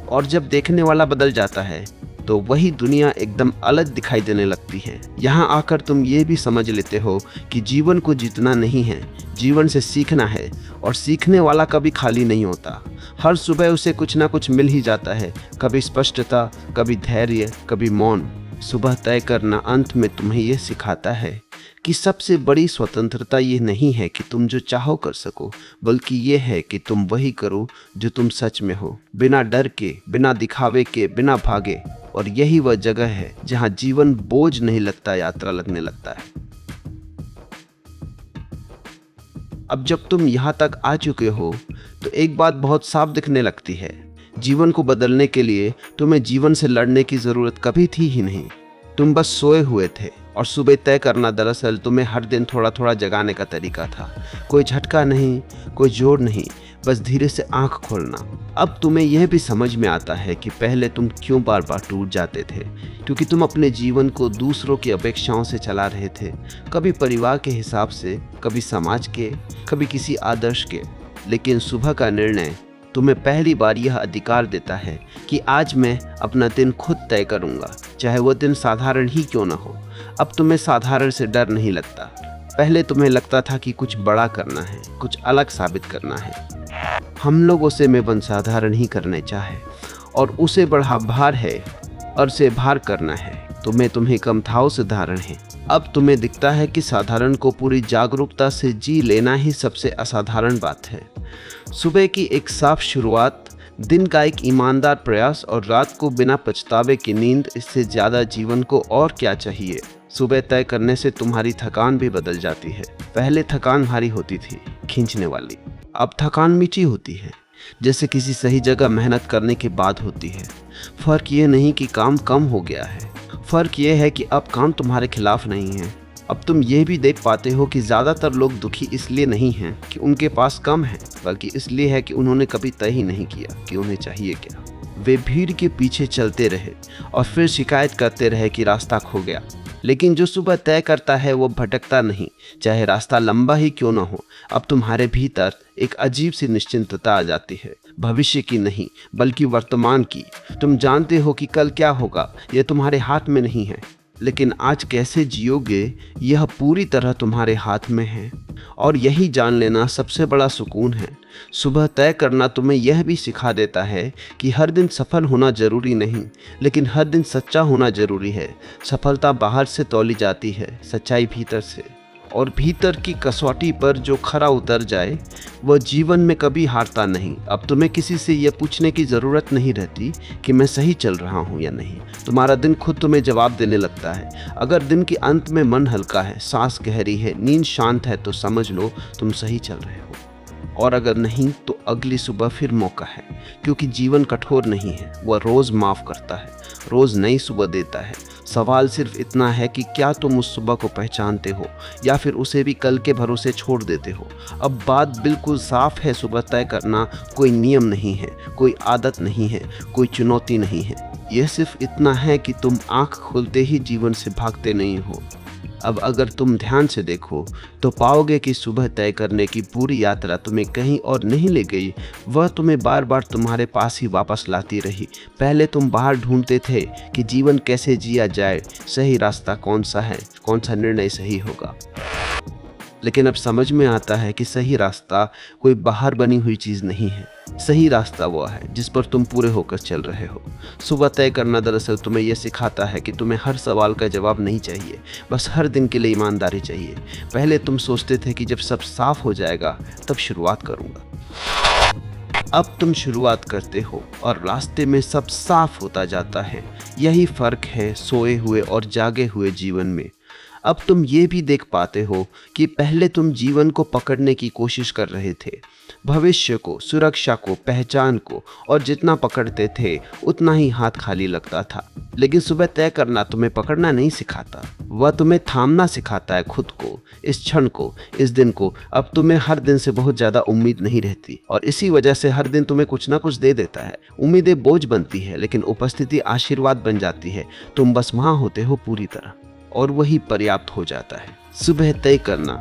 और जब देखने वाला बदल जाता है तो वही दुनिया एकदम अलग दिखाई देने लगती है। यहाँ आकर तुम ये भी समझ लेते हो कि जीवन को जीतना नहीं है, जीवन से सीखना है, और सीखने वाला कभी खाली नहीं होता। हर सुबह उसे कुछ ना कुछ मिल ही जाता है, कभी स्पष्टता, कभी धैर्य, कभी मौन। सुबह तय करना अंत में तुम्हें यह सिखाता है कि सबसे बड़ी स्वतंत्रता ये नहीं है कि तुम जो चाहो कर सको, बल्कि ये है कि तुम वही करो जो तुम सच में हो, बिना डर के, बिना दिखावे के, बिना भागे। और यही वह जगह है जहाँ जीवन बोझ नहीं लगता, यात्रा लगने लगता है। अब जब तुम यहाँ तक आ चुके हो तो एक बात बहुत साफ दिखने लगती है। जीवन को बदलने के लिए तुम्हें जीवन से लड़ने की ज़रूरत कभी थी ही नहीं। तुम बस सोए हुए थे, और सुबह तय करना दरअसल तुम्हें हर दिन थोड़ा थोड़ा जगाने का तरीका था। कोई झटका नहीं, कोई जोर नहीं, बस धीरे से आंख खोलना। अब तुम्हें यह भी समझ में आता है कि पहले तुम क्यों बार बार टूट जाते थे, क्योंकि तुम अपने जीवन को दूसरों की अपेक्षाओं से चला रहे थे। कभी परिवार के हिसाब से, कभी समाज के, कभी किसी आदर्श के। लेकिन सुबह का निर्णय तुम्हें पहली बार यह अधिकार देता है कि आज मैं अपना दिन खुद तय करूंगा, चाहे वह दिन साधारण ही क्यों ना हो। अब तुम्हें साधारण से डर नहीं लगता। पहले तुम्हें लगता था कि कुछ बड़ा करना है, कुछ अलग साबित करना है। हम लोग उसे में बन साधारण ही करने चाहे, और उसे बड़ा भार है, और से भार करना है। तुम्हें कम थाव से धारण है। अब तुम्हें दिखता है कि साधारण को पूरी जागरूकता से जी लेना ही सबसे असाधारण बात है। सुबह की एक साफ शुरुआत, दिन का एक ईमानदार प्रयास, और रात को बिना पछतावे की नींद, इससे ज़्यादा जीवन को और क्या चाहिए। सुबह तय करने से तुम्हारी थकान भी बदल जाती है। पहले थकान भारी होती थी, खींचने वाली। अब थकान मीठी होती है, जैसे किसी सही जगह मेहनत करने के बाद होती है। फ़र्क ये नहीं कि काम कम हो गया है, फ़र्क ये है कि अब काम तुम्हारे खिलाफ नहीं है। अब तुम ये भी देख पाते हो कि ज़्यादातर लोग दुखी इसलिए नहीं हैं कि उनके पास कम है, बल्कि इसलिए है कि उन्होंने कभी तय ही नहीं किया कि उन्हें चाहिए क्या। वे भीड़ के पीछे चलते रहे और फिर शिकायत करते रहे कि रास्ता खो गया। लेकिन जो सुबह तय करता है वो भटकता नहीं, चाहे रास्ता लंबा ही क्यों ना हो। अब तुम्हारे भीतर एक अजीब सी निश्चिंतता आ जाती है, भविष्य की नहीं बल्कि वर्तमान की। तुम जानते हो कि कल क्या होगा, यह तुम्हारे हाथ में नहीं है, लेकिन आज कैसे जियोगे यह पूरी तरह तुम्हारे हाथ में है। और यही जान लेना सबसे बड़ा सुकून है। सुबह तय करना तुम्हें यह भी सिखा देता है कि हर दिन सफल होना जरूरी नहीं, लेकिन हर दिन सच्चा होना जरूरी है। सफलता बाहर से तौली जाती है, सच्चाई भीतर से। और भीतर की कसौटी पर जो खरा उतर जाए वह जीवन में कभी हारता नहीं। अब तुम्हें किसी से यह पूछने की ज़रूरत नहीं रहती कि मैं सही चल रहा हूँ या नहीं। तुम्हारा दिन खुद तुम्हें जवाब देने लगता है। अगर दिन के अंत में मन हल्का है, सांस गहरी है, नींद शांत है, तो समझ लो तुम सही चल रहे हो। और अगर नहीं तो अगली सुबह फिर मौका है, क्योंकि जीवन कठोर नहीं है, वह रोज माफ करता है, रोज नई सुबह देता है। सवाल सिर्फ इतना है कि क्या तुम उस सुबह को पहचानते हो या फिर उसे भी कल के भरोसे छोड़ देते हो। अब बात बिल्कुल साफ है, सुबह तय करना कोई नियम नहीं है, कोई आदत नहीं है, कोई चुनौती नहीं है। यह सिर्फ इतना है कि तुम आंख खोलते ही जीवन से भागते नहीं हो। अब अगर तुम ध्यान से देखो तो पाओगे कि सुबह तय करने की पूरी यात्रा तुम्हें कहीं और नहीं ले गई, वह तुम्हें बार बार तुम्हारे पास ही वापस लाती रही। पहले तुम बाहर ढूंढते थे कि जीवन कैसे जिया जाए, सही रास्ता कौन सा है, कौन सा निर्णय सही होगा। लेकिन अब समझ में आता है कि सही रास्ता कोई बाहर बनी हुई चीज़ नहीं है। सही रास्ता वो है जिस पर तुम पूरे होकर चल रहे हो। सुबह तय करना दरअसल तुम्हें यह सिखाता है कि तुम्हें हर सवाल का जवाब नहीं चाहिए, बस हर दिन के लिए ईमानदारी चाहिए। पहले तुम सोचते थे कि जब सब साफ हो जाएगा तब शुरुआत करूँगा। अब तुम शुरुआत करते हो और रास्ते में सब साफ होता जाता है। यही फ़र्क है सोए हुए और जागे हुए जीवन में। अब तुम ये भी देख पाते हो कि पहले तुम जीवन को पकड़ने की कोशिश कर रहे थे, भविष्य को, सुरक्षा को, पहचान को, और जितना पकड़ते थे उतना ही हाथ खाली लगता था। लेकिन सुबह तय करना तुम्हें पकड़ना नहीं सिखाता, वह तुम्हें थामना सिखाता है, खुद को, इस क्षण को, इस दिन को। अब तुम्हें हर दिन से बहुत ज़्यादा उम्मीद नहीं रहती और इसी वजह से हर दिन तुम्हें कुछ ना कुछ दे देता है। उम्मीदें बोझ बनती है लेकिन उपस्थिति आशीर्वाद बन जाती है। तुम बस वहाँ होते हो पूरी तरह और वही पर्याप्त हो जाता है। सुबह तय करना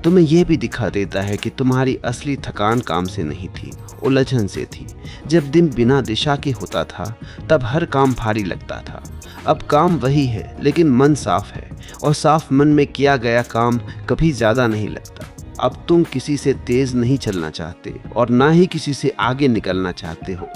तुम्हें यह भी दिखा देता है कि तुम्हारी असली थकान काम से नहीं थी, उलझन से थी। जब दिन बिना दिशा के होता था तब हर काम भारी लगता था। अब काम वही है लेकिन मन साफ है और साफ मन में किया गया काम कभी ज़्यादा नहीं लगता। अब तुम किसी से तेज नहीं चलना चाहते और ना ही किसी से आगे निकलना चाहते हो।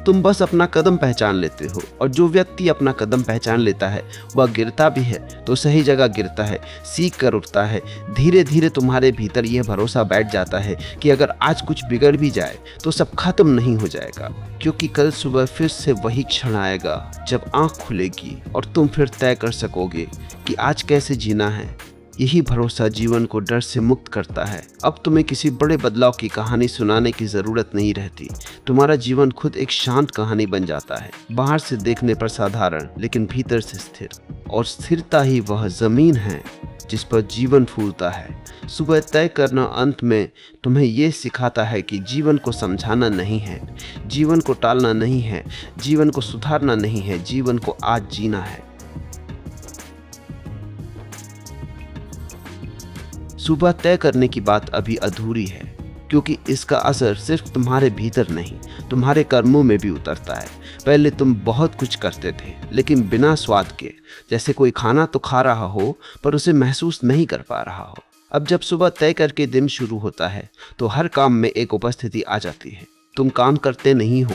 तुम बस अपना कदम पहचान लेते हो और जो व्यक्ति अपना कदम पहचान लेता है वह गिरता भी है तो सही जगह गिरता है, सीख कर उठता है। धीरे धीरे तुम्हारे भीतर यह भरोसा बैठ जाता है कि अगर आज कुछ बिगड़ भी जाए तो सब खत्म नहीं हो जाएगा, क्योंकि कल सुबह फिर से वही क्षण आएगा जब आँख खुलेगी और तुम फिर तय कर सकोगे कि आज कैसे जीना है। यही भरोसा जीवन को डर से मुक्त करता है। अब तुम्हें किसी बड़े बदलाव की कहानी सुनाने की ज़रूरत नहीं रहती। तुम्हारा जीवन खुद एक शांत कहानी बन जाता है, बाहर से देखने पर साधारण लेकिन भीतर से स्थिर। और स्थिरता ही वह ज़मीन है जिस पर जीवन फूलता है। सुबह तय करना अंत में तुम्हें ये सिखाता है कि जीवन को समझाना नहीं है, जीवन को टालना नहीं है, जीवन को सुधारना नहीं है, जीवन को आज जीना है। सुबह तय करने की बात अभी अधूरी है, क्योंकि इसका असर सिर्फ तुम्हारे भीतर नहीं, तुम्हारे कर्मों में भी उतरता है। पहले तुम बहुत कुछ करते थे लेकिन बिना स्वाद के, जैसे कोई खाना तो खा रहा हो पर उसे महसूस नहीं कर पा रहा हो। अब जब सुबह तय करके दिन शुरू होता है तो हर काम में एक उपस्थिति आ जाती है। तुम काम करते नहीं हो,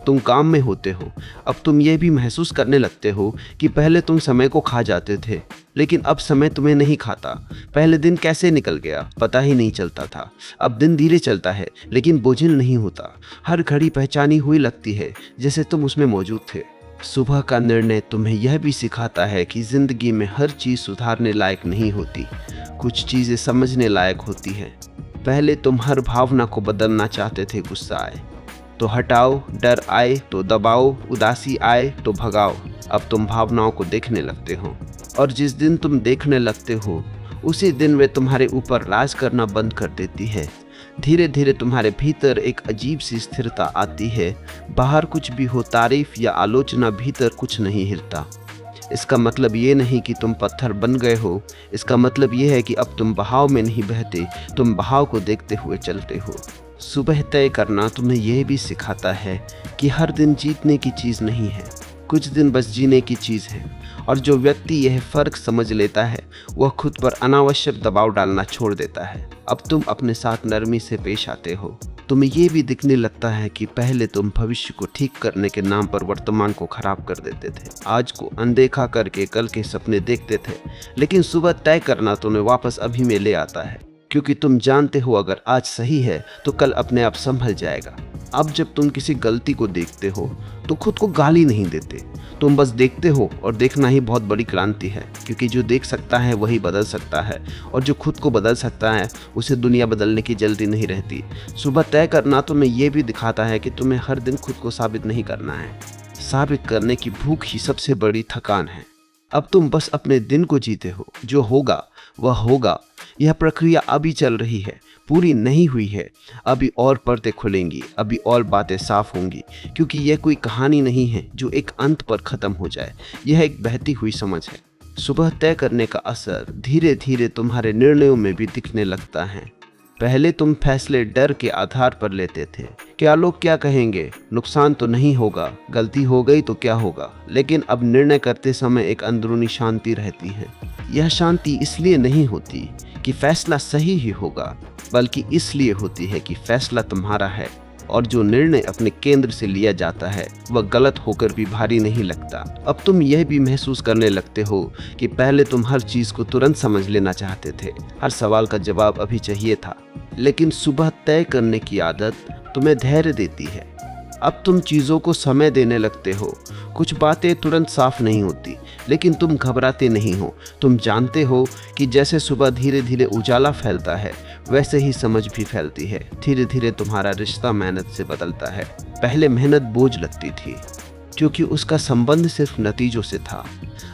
तुम काम में होते हो। अब तुम ये भी महसूस करने लगते हो कि पहले तुम समय को खा जाते थे लेकिन अब समय तुम्हें नहीं खाता। पहले दिन कैसे निकल गया पता ही नहीं चलता था। अब दिन धीरे चलता है लेकिन बोझिल नहीं होता। हर घड़ी पहचानी हुई लगती है जैसे तुम उसमें मौजूद थे। सुबह का निर्णय तुम्हें यह भी सिखाता है कि जिंदगी में हर चीज़ सुधारने लायक नहीं होती, कुछ चीज़ें समझने लायक होती हैं। पहले तुम हर भावना को बदलना चाहते थे, गुस्सा आए तो हटाओ, डर आए तो दबाओ, उदासी आए तो भगाओ। अब तुम भावनाओं को देखने लगते हो और जिस दिन तुम देखने लगते हो उसी दिन वे तुम्हारे ऊपर राज करना बंद कर देती है। धीरे धीरे तुम्हारे भीतर एक अजीब सी स्थिरता आती है। बाहर कुछ भी हो, तारीफ या आलोचना, भीतर कुछ नहीं हिलता। इसका मतलब ये नहीं कि तुम पत्थर बन गए हो, इसका मतलब ये है कि अब तुम बहाव में नहीं बहते, तुम बहाव को देखते हुए चलते हो। सुबह तय करना तुम्हें यह भी सिखाता है कि हर दिन जीतने की चीज़ नहीं है, कुछ दिन बस जीने की चीज़ है। और जो व्यक्ति यह फ़र्क समझ लेता है वह खुद पर अनावश्यक दबाव डालना छोड़ देता है। अब तुम अपने साथ नरमी से पेश आते हो। तुम्हें ये भी दिखने लगता है कि पहले तुम भविष्य को ठीक करने के नाम पर वर्तमान को खराब कर देते थे, आज को अनदेखा करके कल के सपने देखते थे। लेकिन सुबह तय करना तुम्हें वापस अभी में ले आता है, क्योंकि तुम जानते हो अगर आज सही है तो कल अपने आप संभल जाएगा। अब जब तुम किसी गलती को देखते हो तो खुद को गाली नहीं देते, तुम बस देखते हो। और देखना ही बहुत बड़ी क्रांति है, क्योंकि जो देख सकता है वही बदल सकता है, और जो खुद को बदल सकता है उसे दुनिया बदलने की जल्दी नहीं रहती। सुबह तय करना तुम्हें यह भी दिखाता है कि तुम्हें हर दिन खुद को साबित नहीं करना है। साबित करने की भूख ही सबसे बड़ी थकान है। अब तुम बस अपने दिन को जीते हो, जो होगा वह होगा। यह प्रक्रिया अभी चल रही है, पूरी नहीं हुई है। अभी और परतें खुलेंगी, अभी और बातें साफ होंगी, क्योंकि यह कोई कहानी नहीं है जो एक अंत पर ख़त्म हो जाए। यह एक बहती हुई समझ है। सुबह तय करने का असर धीरे धीरे तुम्हारे निर्णयों में भी दिखने लगता है। पहले तुम फैसले डर के आधार पर लेते थे। क्या लोग क्या कहेंगे, नुकसान तो नहीं होगा, गलती हो गई तो क्या होगा। लेकिन अब निर्णय करते समय एक अंदरूनी शांति रहती है। यह शांति इसलिए नहीं होती कि फैसला सही ही होगा, बल्कि इसलिए होती है कि फैसला तुम्हारा है, और जो निर्णय अपने केंद्र से लिया जाता है वह गलत होकर भी भारी नहीं लगता। अब तुम यह भी महसूस करने लगते हो कि पहले तुम हर चीज़ को तुरंत समझ लेना चाहते थे, हर सवाल का जवाब अभी चाहिए था। लेकिन सुबह तय करने की आदत तुम्हें धैर्य देती है। अब तुम चीज़ों को समय देने लगते हो। कुछ बातें तुरंत साफ नहीं होती, लेकिन तुम घबराते नहीं हो। तुम जानते हो कि जैसे सुबह धीरे धीरे उजाला फैलता है, वैसे ही समझ भी फैलती है। धीरे धीरे तुम्हारा रिश्ता मेहनत से बदलता है। पहले मेहनत बोझ लगती थी, क्योंकि उसका संबंध सिर्फ नतीजों से था।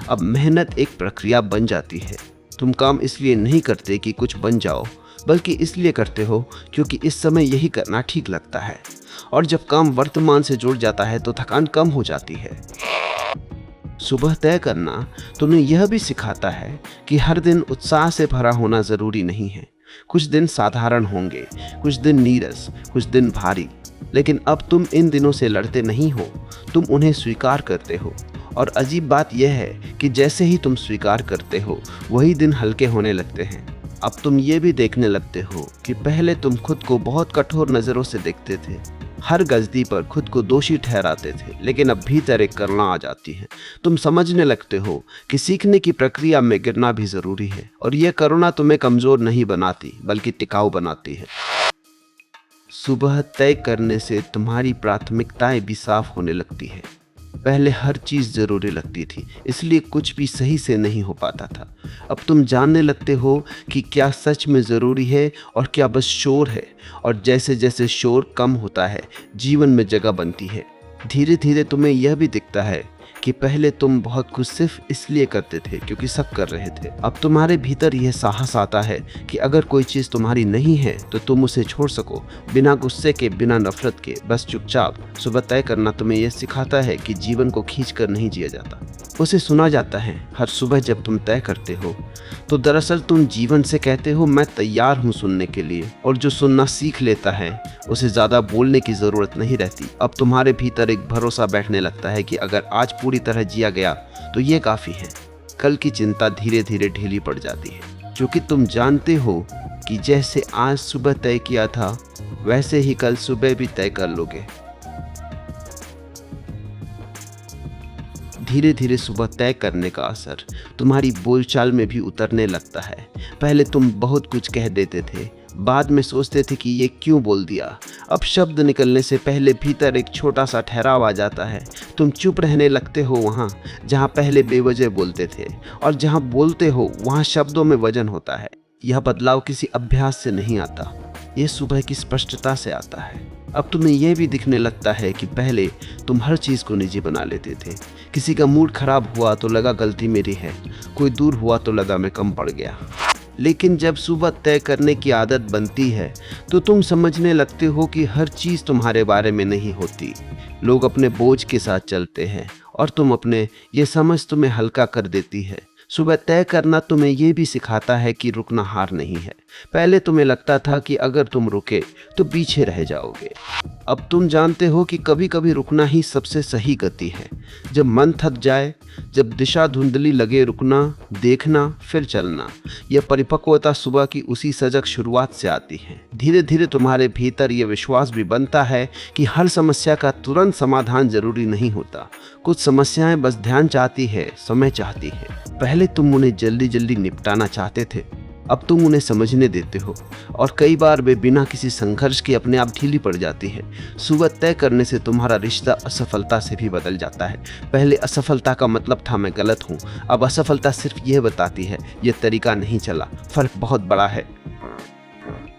अब मेहनत एक प्रक्रिया बन जाती है। तुम काम इसलिए नहीं करते कि कुछ बन जाओ, बल्कि इसलिए करते हो क्योंकि इस समय यही करना ठीक लगता है। और जब काम वर्तमान से जुड़ जाता है तो थकान कम हो जाती है। सुबह तय करना तुम्हें यह भी सिखाता है कि हर दिन उत्साह से भरा होना जरूरी नहीं है। कुछ दिन साधारण होंगे, कुछ दिन नीरस, कुछ दिन भारी, लेकिन अब तुम इन दिनों से लड़ते नहीं हो, तुम उन्हें स्वीकार करते हो। और अजीब बात यह है कि जैसे ही तुम स्वीकार करते हो, वही दिन हल्के होने लगते हैं। अब तुम ये भी देखने लगते हो कि पहले तुम खुद को बहुत कठोर नज़रों से देखते थे, हर गलती पर खुद को दोषी ठहराते थे, लेकिन अब भीतर एक करुणा आ जाती है। तुम समझने लगते हो कि सीखने की प्रक्रिया में गिरना भी जरूरी है, और यह करुणा तुम्हें कमजोर नहीं बनाती, बल्कि टिकाऊ बनाती है। सुबह तय करने से तुम्हारी प्राथमिकताएं भी साफ होने लगती है। पहले हर चीज़ ज़रूरी लगती थी, इसलिए कुछ भी सही से नहीं हो पाता था। अब तुम जानने लगते हो कि क्या सच में ज़रूरी है और क्या बस शोर है। और जैसे जैसे शोर कम होता है, जीवन में जगह बनती है। धीरे धीरे तुम्हें यह भी दिखता है कि पहले तुम बहुत कुछ सिर्फ इसलिए करते थे क्योंकि सब कर रहे थे। अब तुम्हारे भीतर यह साहस आता है कि अगर कोई चीज़ तुम्हारी नहीं है तो तुम उसे छोड़ सको, बिना गुस्से के, बिना नफरत के, बस चुपचाप। सुबह तय करना तुम्हें यह सिखाता है कि जीवन को खींच कर नहीं जिया जाता, उसे सुना जाता है। हर सुबह जब तुम तय करते हो तो दरअसल तुम जीवन से कहते हो, मैं तैयार हूँ सुनने के लिए। और जो सुनना सीख लेता है उसे ज़्यादा बोलने की ज़रूरत नहीं रहती। अब तुम्हारे भीतर एक भरोसा बैठने लगता है कि अगर आज पूरी तरह जिया गया तो ये काफ़ी है। कल की चिंता धीरे धीरे ढीली पड़ जाती है, क्योंकि तुम जानते हो कि जैसे आज सुबह तय किया था वैसे ही कल सुबह भी तय कर लोगे। धीरे धीरे सुबह तय करने का असर तुम्हारी बोलचाल में भी उतरने लगता है। पहले तुम बहुत कुछ कह देते थे, बाद में सोचते थे कि ये क्यों बोल दिया। अब शब्द निकलने से पहले भीतर एक छोटा सा ठहराव आ जाता है। तुम चुप रहने लगते हो वहाँ जहाँ पहले बेवजह बोलते थे, और जहाँ बोलते हो वहाँ शब्दों में वजन होता है। यह बदलाव किसी अभ्यास से नहीं आता, ये सुबह की स्पष्टता से आता है। अब तुम्हें यह भी दिखने लगता है कि पहले तुम हर चीज़ को निजी बना लेते थे। किसी का मूड खराब हुआ तो लगा गलती मेरी है, कोई दूर हुआ तो लगा मैं कम पड़ गया। लेकिन जब सुबह तय करने की आदत बनती है तो तुम समझने लगते हो कि हर चीज़ तुम्हारे बारे में नहीं होती। लोग अपने बोझ के साथ चलते हैं और तुम अपने, ये समझ तुम्हें हल्का कर देती है। सुबह तय करना तुम्हें यह भी सिखाता है कि रुकना हार नहीं है। पहले तुम्हें लगता था कि अगर तुम रुके तो पीछे रह जाओगे। अब तुम जानते हो कि कभी कभी रुकना ही सबसे सही गति है। जब मन थक जाए, जब दिशा धुंधली लगे, रुकना, देखना, फिर चलना। यह परिपक्वता सुबह की उसी सजग शुरुआत से आती है। धीरे धीरे तुम्हारे भीतर यह विश्वास भी बनता है कि हर समस्या का तुरंत समाधान जरूरी नहीं होता। कुछ समस्याएं बस ध्यान चाहती है, समय चाहती है। पहले तुम उन्हें जल्दी जल्दी निपटाना चाहते थे, अब तुम उन्हें समझने देते हो और कई बार वे बिना किसी संघर्ष के अपने आप ढीली पड़ जाती है। सुबह तय करने से तुम्हारा रिश्ता असफलता से भी बदल जाता है। पहले असफलता का मतलब था मैं गलत हूँ, अब असफलता सिर्फ यह बताती है यह तरीका नहीं चला। फर्क बहुत बड़ा है।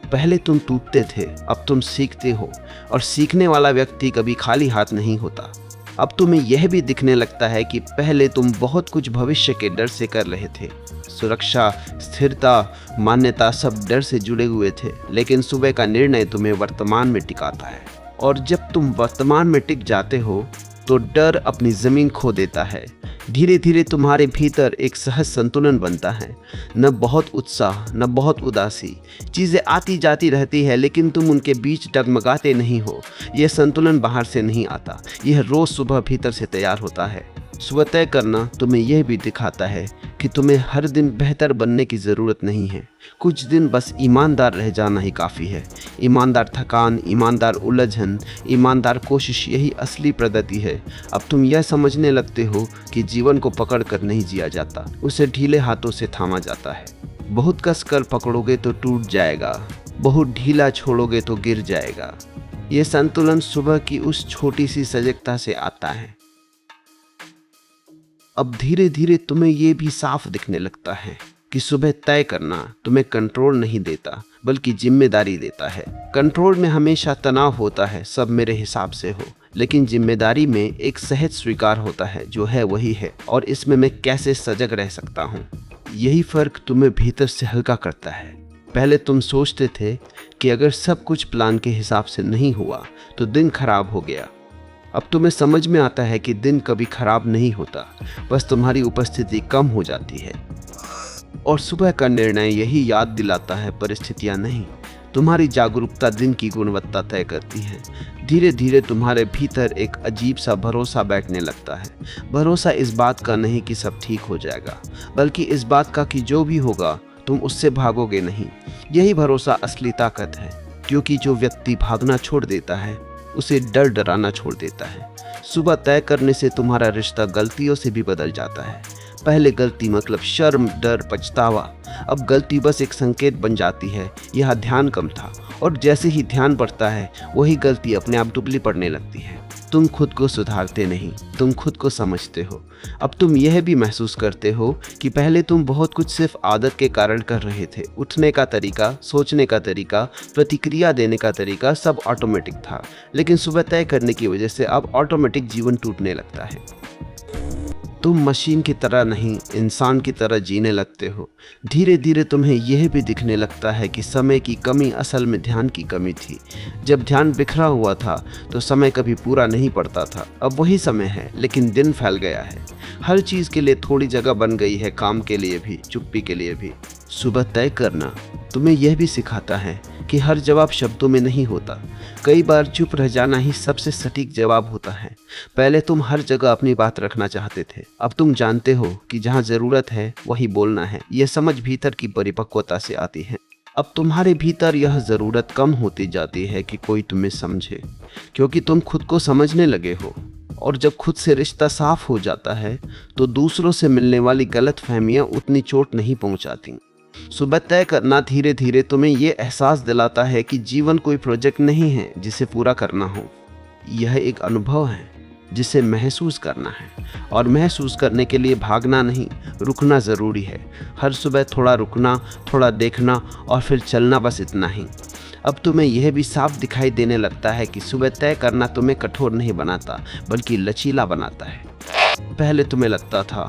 पहले तुम टूटते थे, अब तुम सीखते हो, और सीखने वाला व्यक्ति कभी खाली हाथ नहीं होता। अब तुम्हें यह भी दिखने लगता है कि पहले तुम बहुत कुछ भविष्य के डर से कर रहे थे। सुरक्षा, स्थिरता, मान्यता सब डर से जुड़े हुए थे, लेकिन सुबह का निर्णय तुम्हें वर्तमान में टिकाता है। और जब तुम वर्तमान में टिक जाते हो तो डर अपनी जमीन खो देता है। धीरे धीरे तुम्हारे भीतर एक सहज संतुलन बनता है। न बहुत उत्साह, न बहुत उदासी। चीज़ें आती जाती रहती है, लेकिन तुम उनके बीच डगमगाते नहीं हो। यह संतुलन बाहर से नहीं आता, यह रोज़ सुबह भीतर से तैयार होता है। सुबह तय करना तुम्हें यह भी दिखाता है कि तुम्हें हर दिन बेहतर बनने की ज़रूरत नहीं है। कुछ दिन बस ईमानदार रह जाना ही काफ़ी है। ईमानदार थकान, ईमानदार उलझन, ईमानदार कोशिश, यही असली प्रगति है। अब तुम यह समझने लगते हो कि जीवन को पकड़ कर नहीं जिया जाता, उसे ढीले हाथों से थामा जाता है। बहुत कस कर पकड़ोगे तो टूट जाएगा, बहुत ढीला छोड़ोगे तो गिर जाएगा। ये संतुलन सुबह की उस छोटी सी सजगता से आता है। अब धीरे धीरे तुम्हें ये भी साफ दिखने लगता है कि सुबह तय करना तुम्हें कंट्रोल नहीं देता, बल्कि जिम्मेदारी देता है। कंट्रोल में हमेशा तनाव होता है, सब मेरे हिसाब से हो, लेकिन जिम्मेदारी में एक सहज स्वीकार होता है, जो है वही है, और इसमें मैं कैसे सजग रह सकता हूँ। यही फर्क तुम्हें भीतर से हल्का करता है। पहले तुम सोचते थे कि अगर सब कुछ प्लान के हिसाब से नहीं हुआ तो दिन खराब हो गया। अब तुम्हें समझ में आता है कि दिन कभी खराब नहीं होता, बस तुम्हारी उपस्थिति कम हो जाती है। और सुबह का निर्णय यही याद दिलाता है, परिस्थितियां नहीं। तुम्हारी जागरूकता दिन की गुणवत्ता तय करती है। धीरे धीरे तुम्हारे भीतर एक अजीब सा भरोसा बैठने लगता है। भरोसा इस बात का नहीं कि सब ठीक हो जाएगा, बल्कि इस बात का कि जो भी होगा तुम उससे भागोगे नहीं। यही भरोसा असली ताकत है, क्योंकि जो व्यक्ति भागना छोड़ देता है उसे डर डराना छोड़ देता है। सुबह तय करने से तुम्हारा रिश्ता गलतियों से भी बदल जाता है। पहले गलती मतलब शर्म, डर, पछतावा। अब गलती बस एक संकेत बन जाती है, यह ध्यान कम था। और जैसे ही ध्यान बढ़ता है, वही गलती अपने आप दुबली पड़ने लगती है। तुम खुद को सुधारते नहीं, तुम खुद को समझते हो। अब तुम यह भी महसूस करते हो कि पहले तुम बहुत कुछ सिर्फ आदत के कारण कर रहे थे। उठने का तरीका, सोचने का तरीका, प्रतिक्रिया देने का तरीका सब ऑटोमेटिक था, लेकिन सुबह तय करने की वजह से अब ऑटोमेटिक जीवन टूटने लगता है। तुम मशीन की तरह नहीं, इंसान की तरह जीने लगते हो। धीरे धीरे तुम्हें यह भी दिखने लगता है कि समय की कमी असल में ध्यान की कमी थी। जब ध्यान बिखरा हुआ था तो समय कभी पूरा नहीं पड़ता था। अब वही समय है, लेकिन दिन फैल गया है। हर चीज़ के लिए थोड़ी जगह बन गई है, काम के लिए भी, चुप्पी के लिए भी। सुबह तय करना तुम्हें यह भी सिखाता है कि हर जवाब शब्दों में नहीं होता। कई बार चुप रह जाना ही सबसे सटीक जवाब होता है। पहले तुम हर जगह अपनी बात रखना चाहते थे, अब तुम जानते हो कि जहाँ ज़रूरत है वही बोलना है। यह समझ भीतर की परिपक्वता से आती है। अब तुम्हारे भीतर यह ज़रूरत कम होती जाती है कि कोई तुम्हें समझे, क्योंकि तुम खुद को समझने लगे हो। और जब खुद से रिश्ता साफ हो जाता है तो दूसरों से मिलने वाली गलतफहमियां उतनी चोट नहीं पहुंचाती। सुबह तय करना धीरे धीरे तुम्हें यह एहसास दिलाता है कि जीवन कोई प्रोजेक्ट नहीं है जिसे पूरा करना हो। यह एक अनुभव है जिसे महसूस करना है, और महसूस करने के लिए भागना नहीं, रुकना ज़रूरी है। हर सुबह थोड़ा रुकना, थोड़ा देखना और फिर चलना, बस इतना ही। अब तुम्हें यह भी साफ दिखाई देने लगता है कि सुबह तय करना तुम्हें कठोर नहीं बनाता, बल्कि लचीला बनाता है। पहले तुम्हें लगता था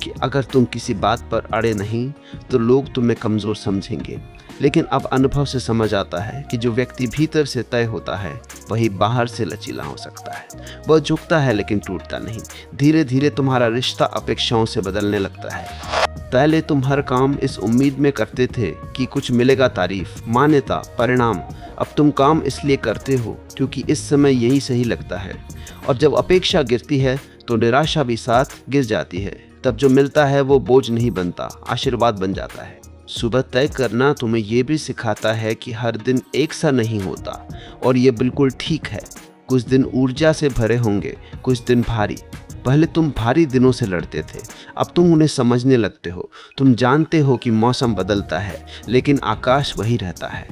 कि अगर तुम किसी बात पर अड़े नहीं तो लोग तुम्हें कमज़ोर समझेंगे, लेकिन अब अनुभव से समझ आता है कि जो व्यक्ति भीतर से तय होता है वही बाहर से लचीला हो सकता है। वह झुकता है लेकिन टूटता नहीं। धीरे धीरे तुम्हारा रिश्ता अपेक्षाओं से बदलने लगता है। पहले तुम हर काम इस उम्मीद में करते थे कि कुछ मिलेगा, तारीफ, मान्यता, परिणाम। अब तुम काम इसलिए करते हो क्योंकि इस समय यही सही लगता है। और जब अपेक्षा गिरती है तो निराशा भी साथ गिर जाती है। तब जो मिलता है वो बोझ नहीं बनता, आशीर्वाद बन जाता है। सुबह तय करना तुम्हें ये भी सिखाता है कि हर दिन एक सा नहीं होता, और ये बिल्कुल ठीक है। कुछ दिन ऊर्जा से भरे होंगे, कुछ दिन भारी, पहले तुम भारी दिनों से लड़ते थे, अब तुम उन्हें समझने लगते हो। तुम जानते हो कि मौसम बदलता है लेकिन आकाश वही रहता है।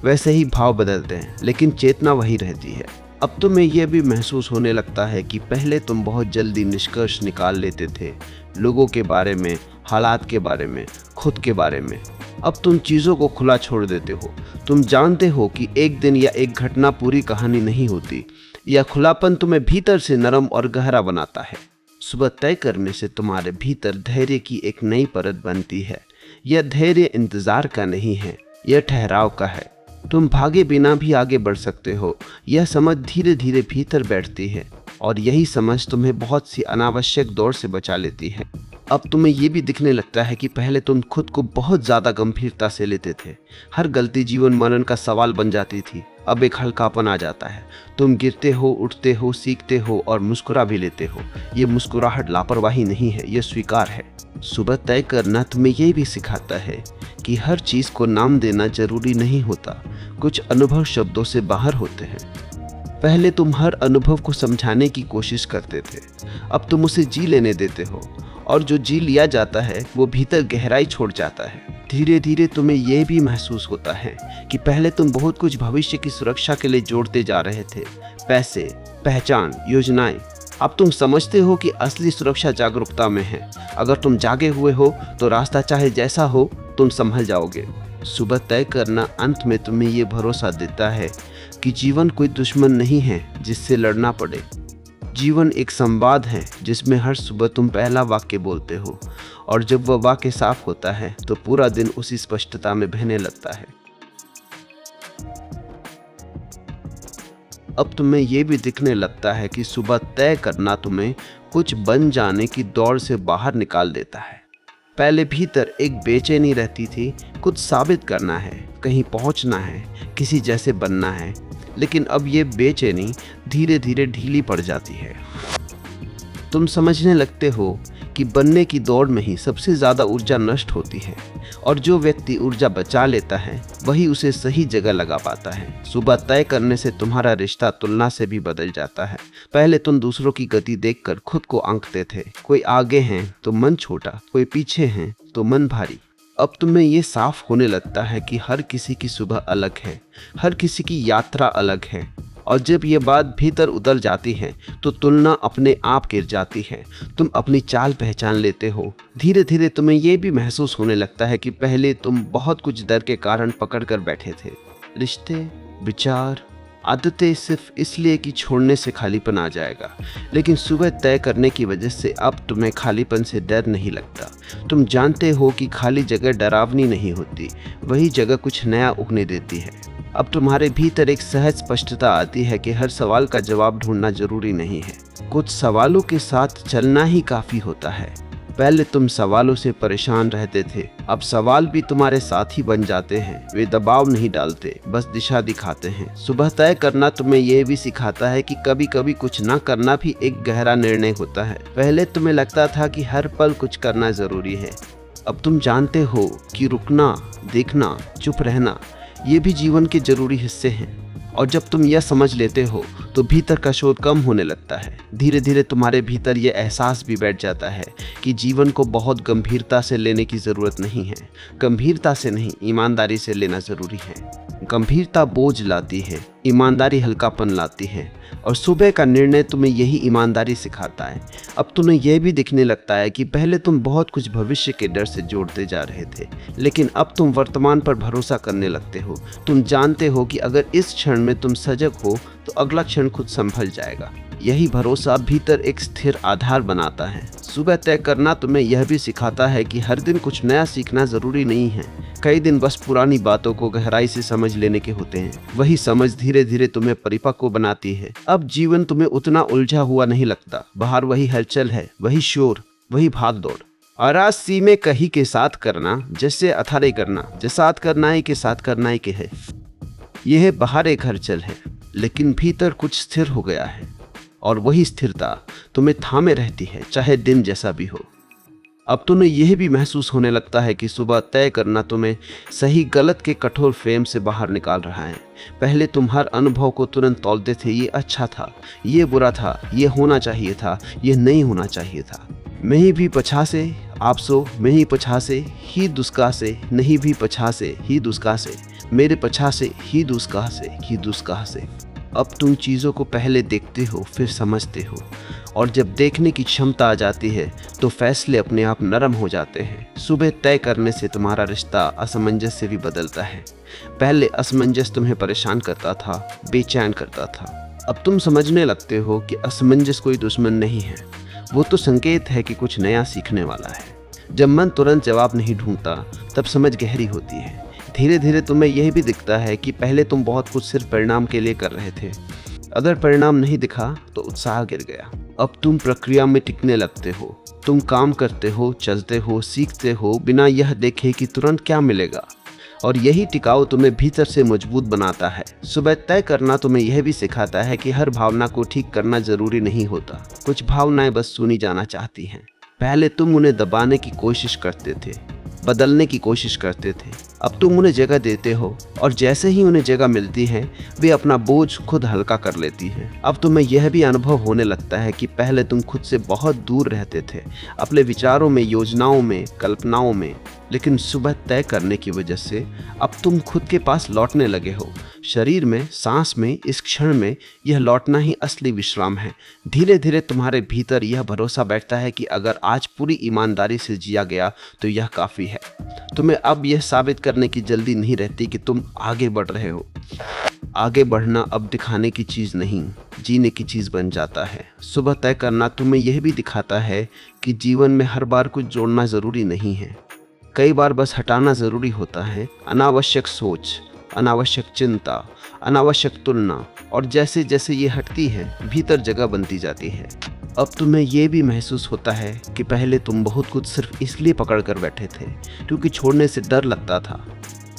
वैसे ही भाव बदलते हैं लेकिन चेतना वही रहती है। अब तुम्हें यह भी महसूस होने लगता है कि पहले तुम बहुत जल्दी निष्कर्ष निकाल लेते थे, लोगों के बारे में, हालात के बारे में, खुद के बारे में। अब तुम चीज़ों को खुला छोड़ देते हो। तुम जानते हो कि एक दिन या एक घटना पूरी कहानी नहीं होती। यह खुलापन तुम्हें भीतर से नरम और गहरा बनाता है। सुबह तय करने से तुम्हारे भीतर धैर्य की एक नई परत बनती है। यह धैर्य इंतजार का नहीं है, यह ठहराव का है। तुम भागे बिना भी आगे बढ़ सकते हो। यह समझ धीरे धीरे भीतर बैठती है और यही समझ तुम्हें बहुत सी अनावश्यक दौड़ से बचा लेती है। अब तुम्हें यह भी दिखने लगता है कि पहले तुम खुद को बहुत ज़्यादा गंभीरता से लेते थे। हर गलती जीवन मरण का सवाल बन जाती थी। अब एक हल्कापन आ जाता है। तुम गिरते हो, उठते हो, सीखते हो और मुस्कुरा भी लेते हो। ये मुस्कुराहट लापरवाही नहीं है, ये स्वीकार है। सुबह तय करना तुम्हें यह भी सिखाता है कि हर चीज़ को नाम देना जरूरी नहीं होता। कुछ अनुभव शब्दों से बाहर होते हैं। पहले तुम हर अनुभव को समझाने की कोशिश करते थे, अब तुम उसे जी लेने देते हो और जो जी लिया जाता है वो भीतर गहराई छोड़ जाता है। धीरे धीरे तुम्हें यह भी महसूस होता है कि पहले तुम बहुत कुछ भविष्य की सुरक्षा के लिए जोड़ते जा रहे थे, पैसे, पहचान, योजनाएं। अब तुम समझते हो कि असली सुरक्षा जागरूकता में है। अगर तुम जागे हुए हो तो रास्ता चाहे जैसा हो तुम संभल जाओगे। सुबह तय करना अंत में तुम्हें ये भरोसा देता है कि जीवन कोई दुश्मन नहीं है जिससे लड़ना पड़े। जीवन एक संवाद है जिसमें हर सुबह तुम पहला वाक्य बोलते हो और जब वह वाक्य साफ होता है तो पूरा दिन उसी स्पष्टता में बहने लगता है। अब तुम्हें यह भी दिखने लगता है कि सुबह तय करना तुम्हें कुछ बन जाने की दौड़ से बाहर निकाल देता है। पहले भीतर एक बेचैनी रहती थी, कुछ साबित करना है, कहीं पहुंचना है, किसी जैसे बनना है। लेकिन अब ये बेचैनी धीरे धीरे ढीली पड़ जाती है। तुम समझने लगते हो कि बनने की दौड़ में ही सबसे ज़्यादा ऊर्जा नष्ट होती है और जो व्यक्ति ऊर्जा बचा लेता है वही उसे सही जगह लगा पाता है। सुबह तय करने से तुम्हारा रिश्ता तुलना से भी बदल जाता है। पहले तुम दूसरों की गति देखकर खुद को आंकते थे। कोई आगे हैं तो मन छोटा, कोई पीछे हैं तो मन भारी। अब तुम्हें ये साफ होने लगता है कि हर किसी की सुबह अलग है, हर किसी की यात्रा अलग है और जब ये बात भीतर उतर जाती है तो तुलना अपने आप गिर जाती है। तुम अपनी चाल पहचान लेते हो। धीरे धीरे तुम्हें ये भी महसूस होने लगता है कि पहले तुम बहुत कुछ डर के कारण पकड़ कर बैठे थे। रिश्ते, विचार, आदतें सिर्फ इसलिए कि छोड़ने से खालीपन आ जाएगा। लेकिन सुबह तय करने की वजह से अब तुम्हें खालीपन से डर नहीं लगता। तुम जानते हो कि खाली जगह डरावनी नहीं होती, वही जगह कुछ नया उगने देती है। अब तुम्हारे भीतर एक सहज स्पष्टता आती है कि हर सवाल का जवाब ढूंढना जरूरी नहीं है, कुछ सवालों के साथ चलना ही काफ़ी होता है। पहले तुम सवालों से परेशान रहते थे, अब सवाल भी तुम्हारे साथ ही बन जाते हैं। वे दबाव नहीं डालते, बस दिशा दिखाते हैं। सुबह तय करना तुम्हें यह भी सिखाता है कि कभी कभी कुछ ना करना भी एक गहरा निर्णय होता है। पहले तुम्हें लगता था कि हर पल कुछ करना जरूरी है, अब तुम जानते हो कि रुकना, देखना, चुप रहना ये भी जीवन के जरूरी हिस्से हैं। और जब तुम यह समझ लेते हो तो भीतर का शोर कम होने लगता है। धीरे धीरे तुम्हारे भीतर यह एहसास भी बैठ जाता है कि जीवन को बहुत गंभीरता से लेने की ज़रूरत नहीं है। गंभीरता से नहीं, ईमानदारी से लेना ज़रूरी है। गंभीरता बोझ लाती है, ईमानदारी हल्कापन लाती है और सुबह का निर्णय तुम्हें यही ईमानदारी सिखाता है। अब तुम्हें यह भी दिखने लगता है कि पहले तुम बहुत कुछ भविष्य के डर से जोड़ते जा रहे थे, लेकिन अब तुम वर्तमान पर भरोसा करने लगते हो। तुम जानते हो कि अगर इस क्षण में तुम सजग हो तो अगला क्षण खुद संभल जाएगा। यही भरोसा भीतर एक स्थिर आधार बनाता है। सुबह तय करना तुम्हें यह भी सिखाता है कि हर दिन कुछ नया सीखना जरूरी नहीं है। कई दिन बस पुरानी बातों को गहराई से समझ लेने के होते हैं। वही समझ धीरे धीरे तुम्हें परिपक्व बनाती है। अब जीवन तुम्हें उतना उलझा हुआ नहीं लगता। बाहर वही हलचल है, वही शोर, वही भाग दौड़। अरासी में कही के साथ करना, जैसे अथारे करना, जैसात करनाई के साथ करनाई के है। यह बाहर एक हलचल है, लेकिन भीतर कुछ स्थिर हो गया है और वही स्थिरता तुम्हें थामे रहती है, चाहे दिन जैसा भी हो। अब तुम्हें यह भी महसूस होने लगता है कि सुबह तय करना तुम्हें सही गलत के कठोर फ्रेम से बाहर निकाल रहा है। पहले तुम हर अनुभव को तुरंत तौलते थे, ये अच्छा था, ये बुरा था, ये होना चाहिए था, ये नहीं होना चाहिए था। मैं ही भी पछा से आप सो, मैं ही पछा से ही दुष्का से, नहीं भी पछा से ही दुष्का से, मेरे पछा से ही दुष्का से ही दुष्का से। अब तुम चीज़ों को पहले देखते हो फिर समझते हो, और जब देखने की क्षमता आ जाती है तो फैसले अपने आप नरम हो जाते हैं। सुबह तय करने से तुम्हारा रिश्ता असमंजस से भी बदलता है। पहले असमंजस तुम्हें परेशान करता था, बेचैन करता था। अब तुम समझने लगते हो कि असमंजस कोई दुश्मन नहीं है, वो तो संकेत है कि कुछ नया सीखने वाला है। जब मन तुरंत जवाब नहीं ढूंढता तब समझ गहरी होती है। धीरे धीरे तुम्हें यह भी दिखता है कि पहले तुम बहुत कुछ सिर्फ परिणाम के लिए कर रहे थे। अगर परिणाम नहीं दिखा तो उत्साह गिर गया। अब तुम प्रक्रिया में टिकने लगते हो। तुम काम करते हो, चलते हो, सीखते हो, बिना यह देखे कि तुरंत क्या मिलेगा, और यही टिकाऊ तुम्हें भीतर से मजबूत बनाता है। सुबह तय करना तुम्हें यह भी सिखाता है कि हर भावना को ठीक करना जरूरी नहीं होता। कुछ भावनाएं बस सुनी जाना चाहती हैं। पहले तुम उन्हें दबाने की कोशिश करते थे, बदलने की कोशिश करते थे। अब तुम उन्हें जगह देते हो, और जैसे ही उन्हें जगह मिलती है वे अपना बोझ खुद हल्का कर लेती हैं। अब तुम्हें यह भी अनुभव होने लगता है कि पहले तुम खुद से बहुत दूर रहते थे, अपने विचारों में, योजनाओं में, कल्पनाओं में, लेकिन सुबह तय करने की वजह से अब तुम खुद के पास लौटने लगे हो। शरीर में, सांस में, इस क्षण में यह लौटना ही असली विश्राम है। धीरे धीरे तुम्हारे भीतर यह भरोसा बैठता है कि अगर आज पूरी ईमानदारी से जिया गया तो यह काफ़ी है। तुम्हें अब यह साबित करने की जल्दी नहीं रहती कि तुम आगे बढ़ रहे हो। आगे बढ़ना अब दिखाने की चीज़ नहीं, जीने की चीज़ बन जाता है। सुबह तय करना तुम्हें यह भी दिखाता है कि जीवन में हर बार कुछ जोड़ना ज़रूरी नहीं है। कई बार बस हटाना ज़रूरी होता है। अनावश्यक सोच, अनावश्यक चिंता, अनावश्यक तुलना, और जैसे जैसे ये हटती है भीतर जगह बनती जाती है। अब तुम्हें ये भी महसूस होता है कि पहले तुम बहुत कुछ सिर्फ इसलिए पकड़ कर बैठे थे क्योंकि छोड़ने से डर लगता था।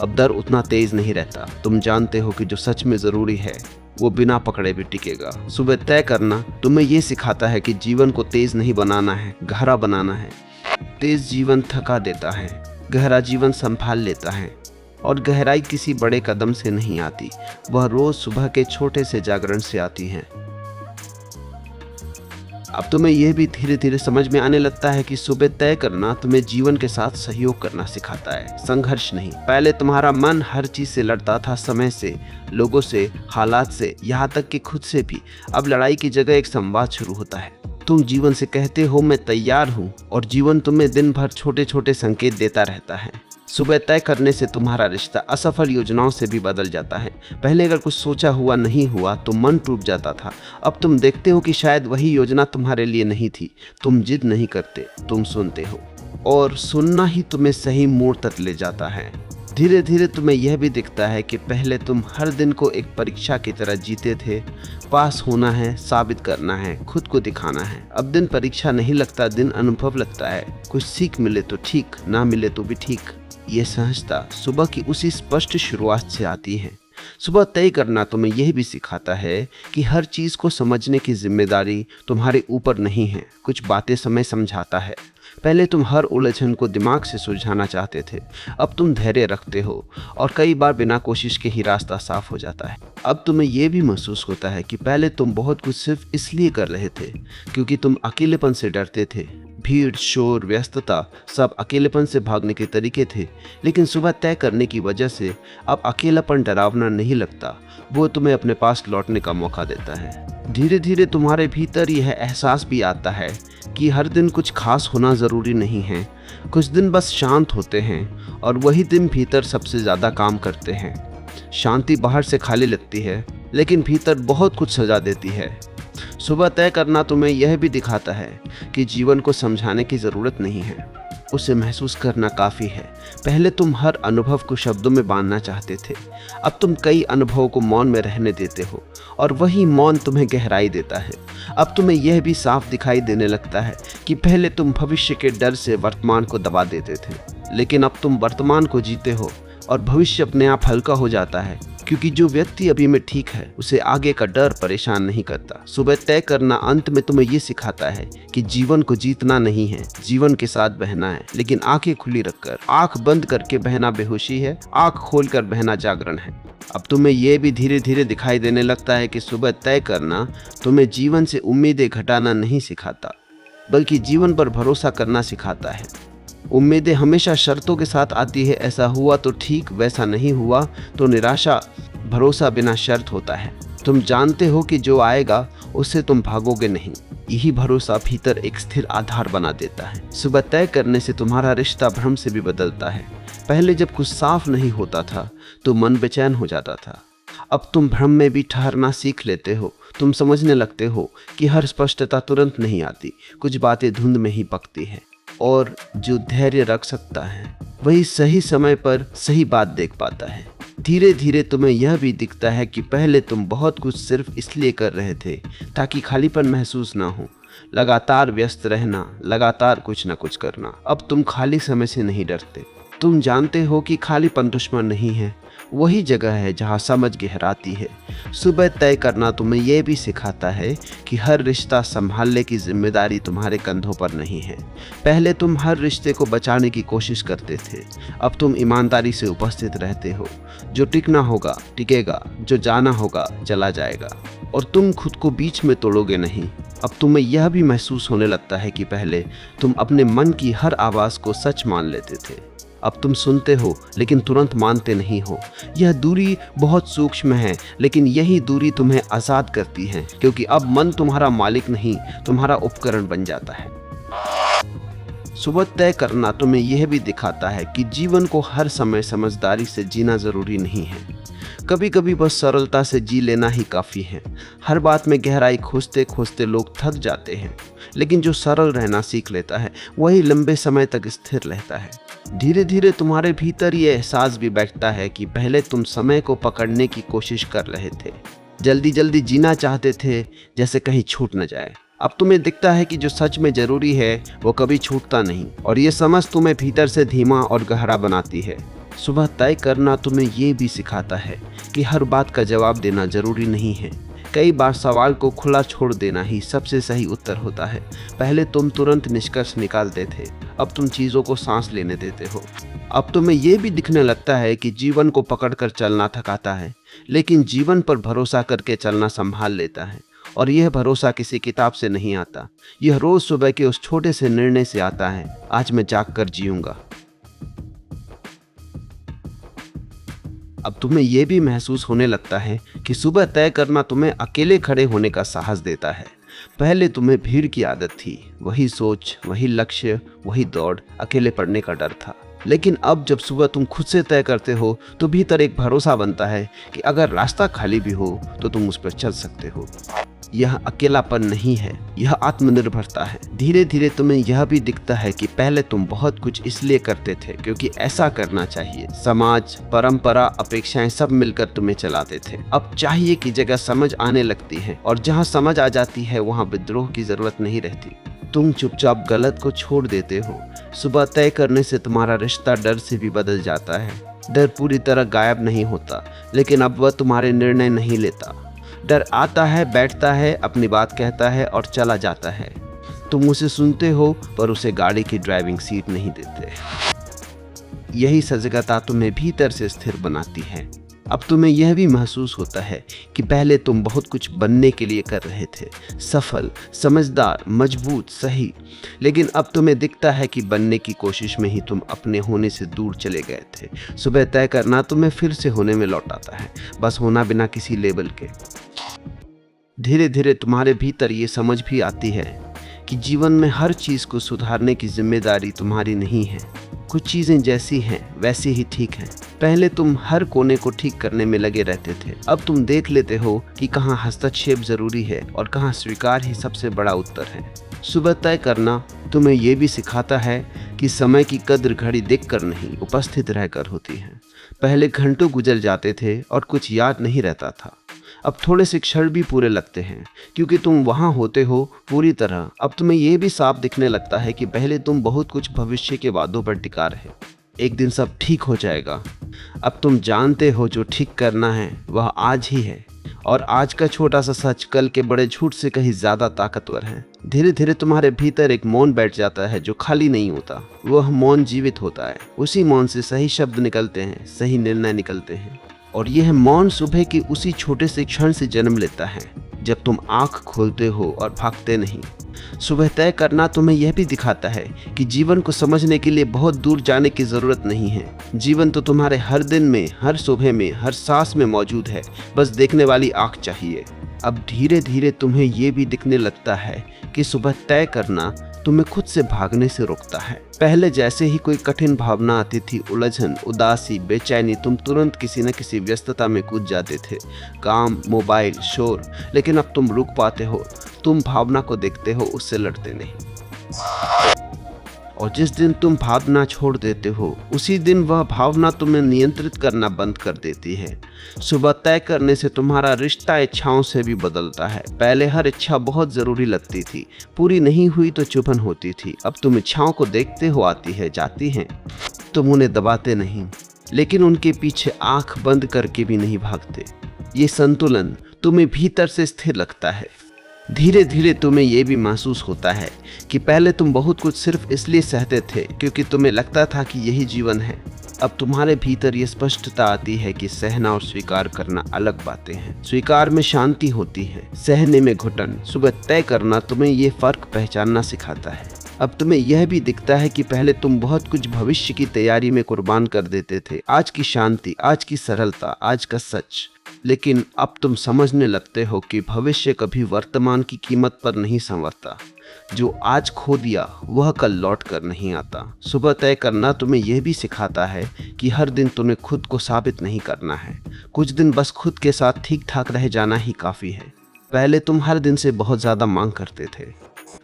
अब डर उतना तेज नहीं रहता। तुम जानते हो कि जो सच में ज़रूरी है वो बिना पकड़े भी टिकेगा। सुबह तय करना तुम्हें ये सिखाता है कि जीवन को तेज नहीं बनाना है, गहरा बनाना है। तेज जीवन थका देता है, गहरा जीवन संभाल लेता है, और गहराई किसी बड़े कदम से नहीं आती, वह रोज सुबह के छोटे से जागरण से आती है। अब तुम्हें यह भी धीरे धीरे समझ में आने लगता है कि सुबह तय करना तुम्हें जीवन के साथ सहयोग करना सिखाता है, संघर्ष नहीं। पहले तुम्हारा मन हर चीज से लड़ता था, समय से, लोगों से, हालात से, यहाँ तक कि खुद से भी। अब लड़ाई की जगह एक संवाद शुरू होता है। तुम जीवन से कहते हो मैं तैयार हूँ, और जीवन तुम्हें दिन भर छोटे छोटे संकेत देता रहता है। सुबह तय करने से तुम्हारा रिश्ता असफल योजनाओं से भी बदल जाता है। पहले अगर कुछ सोचा हुआ नहीं हुआ तो मन टूट जाता था। अब तुम देखते हो कि शायद वही योजना तुम्हारे लिए नहीं थी। तुम जिद नहीं करते, तुम सुनते हो, और सुनना ही तुम्हें सही मोड़ तक ले जाता है। धीरे धीरे तुम्हें यह भी दिखता है कि पहले तुम हर दिन को एक परीक्षा की तरह जीते थे। पास होना है, साबित करना है, खुद को दिखाना है। अब दिन परीक्षा नहीं लगता, दिन अनुभव लगता है। कुछ सीख मिले तो ठीक, ना मिले तो भी ठीक। ये सहजता सुबह की उसी स्पष्ट शुरुआत से आती है। सुबह तय करना तुम्हें यह भी सिखाता है कि हर चीज़ को समझने की जिम्मेदारी तुम्हारे ऊपर नहीं है। कुछ बातें समय समझाता है। पहले तुम हर उलझन को दिमाग से सुलझाना चाहते थे, अब तुम धैर्य रखते हो, और कई बार बिना कोशिश के ही रास्ता साफ हो जाता है। अब तुम्हें यह भी महसूस होता है कि पहले तुम बहुत कुछ सिर्फ इसलिए कर रहे थे क्योंकि तुम अकेलेपन से डरते थे। भीड़, शोर, व्यस्तता, सब अकेलेपन से भागने के तरीके थे। लेकिन सुबह तय करने की वजह से अब अकेलापन डरावना नहीं लगता, वो तुम्हें अपने पास लौटने का मौका देता है। धीरे धीरे तुम्हारे भीतर यह एहसास भी आता है कि हर दिन कुछ खास होना ज़रूरी नहीं है। कुछ दिन बस शांत होते हैं, और वही दिन भीतर सबसे ज़्यादा काम करते हैं। शांति बाहर से खाली लगती है, लेकिन भीतर बहुत कुछ सजा देती है। सुबह तय करना तुम्हें यह भी दिखाता है कि जीवन को समझाने की ज़रूरत नहीं है, उसे महसूस करना काफ़ी है। पहले तुम हर अनुभव को शब्दों में बांधना चाहते थे, अब तुम कई अनुभवों को मौन में रहने देते हो, और वही मौन तुम्हें गहराई देता है। अब तुम्हें यह भी साफ दिखाई देने लगता है कि पहले तुम भविष्य के डर से वर्तमान को दबा देते थे, लेकिन अब तुम वर्तमान को जीते हो, और भविष्य अपने आप हल्का हो जाता है क्योंकि जो व्यक्ति अभी में ठीक है उसे आगे का डर परेशान नहीं करता। सुबह तय करना अंत में तुम्हें ये सिखाता है कि जीवन को जीतना नहीं है, जीवन के साथ बहना है। लेकिन आंखें खुली रखकर, आंख बंद करके बहना बेहोशी है, आंख खोलकर बहना जागरण है। अब तुम्हें यह भी धीरे धीरे दिखाई देने लगता है कि सुबह तय करना तुम्हें जीवन से उम्मीदें घटाना नहीं सिखाता, बल्कि जीवन पर भरोसा करना सिखाता है। उम्मीदें हमेशा शर्तों के साथ आती है, ऐसा हुआ तो ठीक, वैसा नहीं हुआ तो निराशा। भरोसा बिना शर्त होता है। तुम जानते हो कि जो आएगा उससे तुम भागोगे नहीं। यही भरोसा भीतर एक स्थिर आधार बना देता है। सुबह तय करने से तुम्हारा रिश्ता भ्रम से भी बदलता है। पहले जब कुछ साफ नहीं होता था तो मन बेचैन हो जाता था। अब तुम भ्रम में भी ठहरना सीख लेते हो। तुम समझने लगते हो कि हर स्पष्टता तुरंत नहीं आती, कुछ बातें धुंध में ही पकती है, और जो धैर्य रख सकता है वही सही समय पर सही बात देख पाता है। धीरे धीरे तुम्हें यह भी दिखता है कि पहले तुम बहुत कुछ सिर्फ इसलिए कर रहे थे ताकि खालीपन महसूस ना हो। लगातार व्यस्त रहना, लगातार कुछ ना कुछ करना। अब तुम खाली समय से नहीं डरते। तुम जानते हो कि खालीपन दुश्मन नहीं है, वही जगह है जहाँ समझ गहराती है। सुबह तय करना तुम्हें यह भी सिखाता है कि हर रिश्ता संभालने की जिम्मेदारी तुम्हारे कंधों पर नहीं है। पहले तुम हर रिश्ते को बचाने की कोशिश करते थे, अब तुम ईमानदारी से उपस्थित रहते हो। जो टिकना होगा टिकेगा, जो जाना होगा चला जाएगा, और तुम खुद को बीच में तोड़ोगे नहीं। अब तुम्हें यह भी महसूस होने लगता है कि पहले तुम अपने मन की हर आवाज़ को सच मान लेते थे, अब तुम सुनते हो लेकिन तुरंत मानते नहीं हो। यह दूरी बहुत सूक्ष्म है, लेकिन यही दूरी तुम्हें आज़ाद करती है, क्योंकि अब मन तुम्हारा मालिक नहीं, तुम्हारा उपकरण बन जाता है। सुबह तय करना तुम्हें यह भी दिखाता है कि जीवन को हर समय समझदारी से जीना जरूरी नहीं है। कभी कभी बस सरलता से जी लेना ही काफ़ी है। हर बात में गहराई खोजते खोजते लोग थक जाते हैं, लेकिन जो सरल रहना सीख लेता है वही लंबे समय तक स्थिर रहता है। धीरे धीरे तुम्हारे भीतर ये एहसास भी बैठता है कि पहले तुम समय को पकड़ने की कोशिश कर रहे थे, जल्दी जल्दी जीना चाहते थे जैसे कहीं छूट न जाए। अब तुम्हें दिखता है कि जो सच में जरूरी है वो कभी छूटता नहीं, और ये समझ तुम्हें भीतर से धीमा और गहरा बनाती है। सुबह तय करना तुम्हें ये भी सिखाता है कि हर बात का जवाब देना जरूरी नहीं है। कई बार सवाल को खुला छोड़ देना ही सबसे सही उत्तर होता है। पहले तुम तुरंत निष्कर्ष निकालते थे, अब तुम चीज़ों को सांस लेने देते हो। अब तुम्हें यह भी दिखने लगता है कि जीवन को पकड़कर चलना थकाता है, लेकिन जीवन पर भरोसा करके चलना संभाल लेता है। और यह भरोसा किसी किताब से नहीं आता, यह रोज सुबह के उस छोटे से निर्णय से आता है, आज मैं जाग कर जीऊंगा। अब तुम्हें यह भी महसूस होने लगता है कि सुबह तय करना तुम्हें अकेले खड़े होने का साहस देता है। पहले तुम्हें भीड़ की आदत थी, वही सोच, वही लक्ष्य, वही दौड़, अकेले पड़ने का डर था। लेकिन अब जब सुबह तुम खुद से तय करते हो तो भीतर एक भरोसा बनता है कि अगर रास्ता खाली भी हो तो तुम उस पर चल सकते हो। यह अकेलापन नहीं है, यह आत्मनिर्भरता है। धीरे धीरे तुम्हें यह भी दिखता है कि पहले तुम बहुत कुछ इसलिए करते थे क्योंकि ऐसा करना चाहिए, समाज, परंपरा, अपेक्षाएं सब मिलकर तुम्हें चलाते थे। अब चाहिए की जगह समझ आने लगती है, और जहाँ समझ आ जाती है वहाँ विद्रोह की जरूरत नहीं रहती। तुम चुपचाप गलत को छोड़ देते हो। सुबह तय करने से तुम्हारा रिश्ता डर से भी बदल जाता है। डर पूरी तरह गायब नहीं होता, लेकिन अब वह तुम्हारे निर्णय नहीं लेता। डर आता है, बैठता है, अपनी बात कहता है और चला जाता है। तुम उसे सुनते हो पर उसे गाड़ी की ड्राइविंग सीट नहीं देते। यही सजगता तुम्हें भीतर से स्थिर बनाती है। अब तुम्हें यह भी महसूस होता है कि पहले तुम बहुत कुछ बनने के लिए कर रहे थे, सफल, समझदार, मजबूत, सही। लेकिन अब तुम्हें दिखता है कि बनने की कोशिश में ही तुम अपने होने से दूर चले गए थे। सुबह तय करना तुम्हें फिर से होने में लौटाता है, बस होना बिना किसी लेबल के। धीरे धीरे तुम्हारे भीतर ये समझ भी आती है कि जीवन में हर चीज़ को सुधारने की जिम्मेदारी तुम्हारी नहीं है। कुछ चीज़ें जैसी हैं वैसी ही ठीक हैं। पहले तुम हर कोने को ठीक करने में लगे रहते थे, अब तुम देख लेते हो कि कहाँ हस्तक्षेप जरूरी है और कहाँ स्वीकार ही सबसे बड़ा उत्तर है। सुबह तय करना तुम्हें ये भी सिखाता है कि समय की कद्र घड़ी देखकर नहीं, उपस्थित रहकर होती है। पहले घंटों गुजर जाते थे और कुछ याद नहीं रहता था, अब थोड़े से क्षण भी पूरे लगते हैं क्योंकि तुम वहाँ होते हो पूरी तरह। अब तुम्हें यह भी साफ दिखने लगता है कि पहले तुम बहुत कुछ भविष्य के वादों पर टिका रहे, एक दिन सब ठीक हो जाएगा। अब तुम जानते हो जो ठीक करना है वह आज ही है, और आज का छोटा सा सच कल के बड़े झूठ से कहीं ज्यादा ताकतवर है। धीरे धीरे तुम्हारे भीतर एक मौन बैठ जाता है जो खाली नहीं होता, वह मौन जीवित होता है। उसी मौन से सही शब्द निकलते हैं, सही निर्णय निकलते हैं, और यह मौन सुबह की उसी छोटे से क्षण से जन्म लेता है जब तुम आंख खोलते हो और भागते नहीं। सुबह तय करना तुम्हें यह भी दिखाता है कि जीवन को समझने के लिए बहुत दूर जाने की जरूरत नहीं है। जीवन तो तुम्हारे हर दिन में, हर सुबह में, हर सांस में मौजूद है, बस देखने वाली आंख चाहिए। अब धीरे धीरे तुम्हें यह भी दिखने लगता है कि सुबह तय करना तुम्हें खुद से भागने से रोकता है। पहले जैसे ही कोई कठिन भावना आती थी, उलझन, उदासी, बेचैनी, तुम तुरंत किसी न किसी व्यस्तता में कूद जाते थे, काम, मोबाइल, शोर। लेकिन अब तुम रुक पाते हो, तुम भावना को देखते हो, उससे लड़ते नहीं। और जिस दिन तुम भावना छोड़ देते हो, उसी दिन वह भावना तुम्हें नियंत्रित करना बंद कर देती है। सुबह तय करने से तुम्हारा रिश्ता इच्छाओं से भी बदलता है। पहले हर इच्छा बहुत जरूरी लगती थी, पूरी नहीं हुई तो चुभन होती थी। अब तुम इच्छाओं को देखते हो, आती है, जाती हैं। तुम उन्हें दबाते नहीं, लेकिन उनके पीछे आंख बंद करके भी नहीं भागते। ये संतुलन तुम्हें भीतर से स्थिर लगता है। धीरे धीरे तुम्हें यह भी महसूस होता है कि पहले तुम बहुत कुछ सिर्फ इसलिए सहते थे क्योंकि तुम्हें लगता था कि यही जीवन है। अब तुम्हारे भीतर ये स्पष्टता आती है कि सहना और स्वीकार करना अलग बातें हैं। स्वीकार में शांति होती है, सहने में घुटन। सुबह तय करना तुम्हें ये फर्क पहचानना सिखाता है। अब तुम्हें यह भी दिखता है कि पहले तुम बहुत कुछ भविष्य की तैयारी में कुर्बान कर देते थे, आज की शांति, आज की सरलता, आज का सच। लेकिन अब तुम समझने लगते हो कि भविष्य कभी वर्तमान की कीमत पर नहीं संवरता। जो आज खो दिया वह कल लौट कर नहीं आता। सुबह तय करना तुम्हें यह भी सिखाता है कि हर दिन तुम्हें खुद को साबित नहीं करना है। कुछ दिन बस खुद के साथ ठीक ठाक रह जाना ही काफ़ी है। पहले तुम हर दिन से बहुत ज़्यादा मांग करते थे,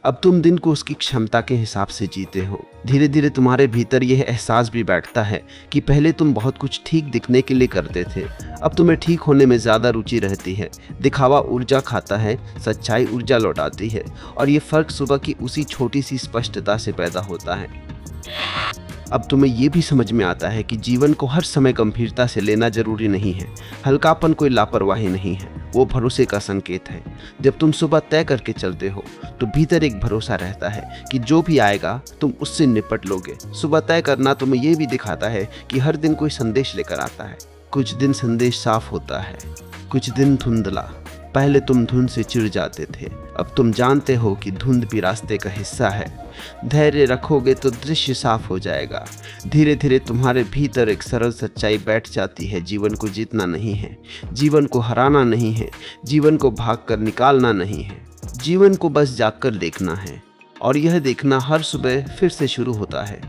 अब तुम दिन को उसकी क्षमता के हिसाब से जीते हो। धीरे धीरे तुम्हारे भीतर यह एहसास भी बैठता है कि पहले तुम बहुत कुछ ठीक दिखने के लिए करते थे, अब तुम्हें ठीक होने में ज़्यादा रुचि रहती है। दिखावा ऊर्जा खाता है, सच्चाई ऊर्जा लौटाती है, और ये फर्क सुबह की उसी छोटी सी स्पष्टता से पैदा होता है। अब तुम्हें यह भी समझ में आता है कि जीवन को हर समय गंभीरता से लेना जरूरी नहीं है। हल्कापन कोई लापरवाही नहीं है, वो भरोसे का संकेत है। जब तुम सुबह तय करके चलते हो तो भीतर एक भरोसा रहता है कि जो भी आएगा तुम उससे निपट लोगे। सुबह तय करना तुम्हें यह भी दिखाता है कि हर दिन कोई संदेश लेकर आता है। कुछ दिन संदेश साफ होता है, कुछ दिन धुंधला। पहले तुम धुंध से चिढ़ जाते थे, अब तुम जानते हो कि धुंध भी रास्ते का हिस्सा है। धैर्य रखोगे तो दृश्य साफ हो जाएगा। धीरे धीरे तुम्हारे भीतर एक सरल सच्चाई बैठ जाती है। जीवन को जीतना नहीं है, जीवन को हराना नहीं है, जीवन को भागकर निकालना नहीं है, जीवन को बस जाकर देखना है। और यह देखना हर सुबह फिर से शुरू होता है।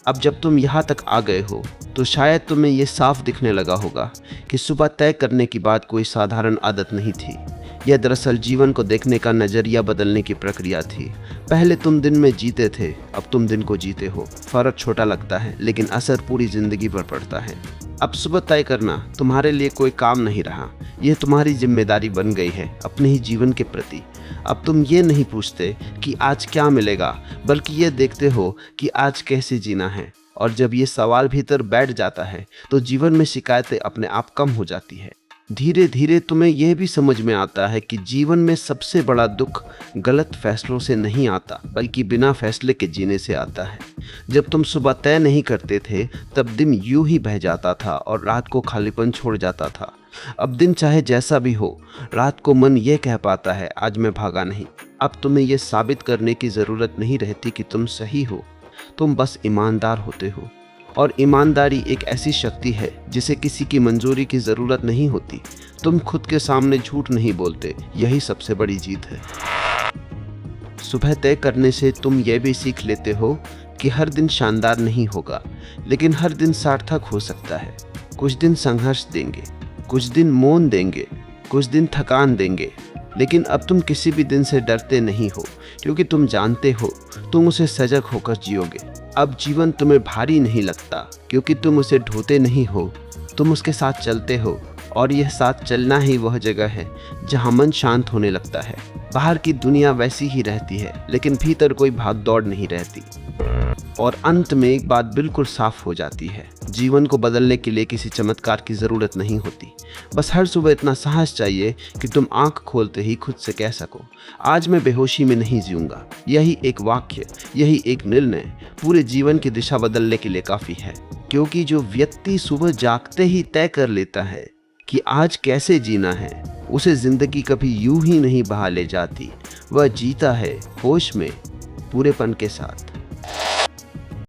अब जब तुम यहाँ तक आ गए हो तो शायद तुम्हें यह साफ दिखने लगा होगा कि सुबह तय करने की बात कोई साधारण आदत नहीं थी। यह दरअसल जीवन को देखने का नज़रिया बदलने की प्रक्रिया थी। पहले तुम दिन में जीते थे, अब तुम दिन को जीते हो। फर्क छोटा लगता है लेकिन असर पूरी जिंदगी पर पड़ता है। अब सुबह तय करना तुम्हारे लिए कोई काम नहीं रहा, यह तुम्हारी जिम्मेदारी बन गई है अपने ही जीवन के प्रति। अब तुम ये नहीं पूछते कि आज क्या मिलेगा, बल्कि ये देखते हो कि आज कैसे जीना है। और जब ये सवाल भीतर बैठ जाता है तो जीवन में शिकायतें अपने आप कम हो जाती है। धीरे धीरे तुम्हें यह भी समझ में आता है कि जीवन में सबसे बड़ा दुख गलत फैसलों से नहीं आता, बल्कि बिना फैसले के जीने से आता है। जब तुम सुबह तय नहीं करते थे तब दिन यूं ही बह जाता था और रात को खालीपन छोड़ जाता था। अब दिन चाहे जैसा भी हो, रात को मन यह कह पाता है आज मैं भागा नहीं। अब तुम्हें यह साबित करने की ज़रूरत नहीं रहती कि तुम सही हो, तुम बस ईमानदार होते हो। और ईमानदारी एक ऐसी शक्ति है जिसे किसी की मंजूरी की ज़रूरत नहीं होती। तुम खुद के सामने झूठ नहीं बोलते, यही सबसे बड़ी जीत है। सुबह तय करने से तुम यह भी सीख लेते हो कि हर दिन शानदार नहीं होगा, लेकिन हर दिन सार्थक हो सकता है। कुछ दिन संघर्ष देंगे, कुछ दिन मौन देंगे, कुछ दिन थकान देंगे, लेकिन अब तुम किसी भी दिन से डरते नहीं हो, क्योंकि तुम जानते हो तुम उसे सजग होकर जियोगे। अब जीवन तुम्हें भारी नहीं लगता, क्योंकि तुम उसे ढोते नहीं हो, तुम उसके साथ चलते हो। और यह साथ चलना ही वह जगह है जहां मन शांत होने लगता है। बाहर की दुनिया वैसी ही रहती है, लेकिन भीतर कोई भाग दौड़ नहीं रहती। और अंत में एक बात बिल्कुल साफ हो जाती है, जीवन को बदलने के लिए किसी चमत्कार की जरूरत नहीं होती। बस हर सुबह इतना साहस चाहिए कि तुम आंख खोलते ही खुद से कह सको, आज मैं बेहोशी में नहीं जीऊंगा। यही एक वाक्य, यही एक निर्णय पूरे जीवन की दिशा बदलने के लिए काफी है। क्योंकि जो व्यक्ति सुबह जागते ही तय कर लेता है कि आज कैसे जीना है, उसे जिंदगी कभी यूं ही नहीं बहा ले जाती। वह जीता है होश में, पूरेपन के साथ।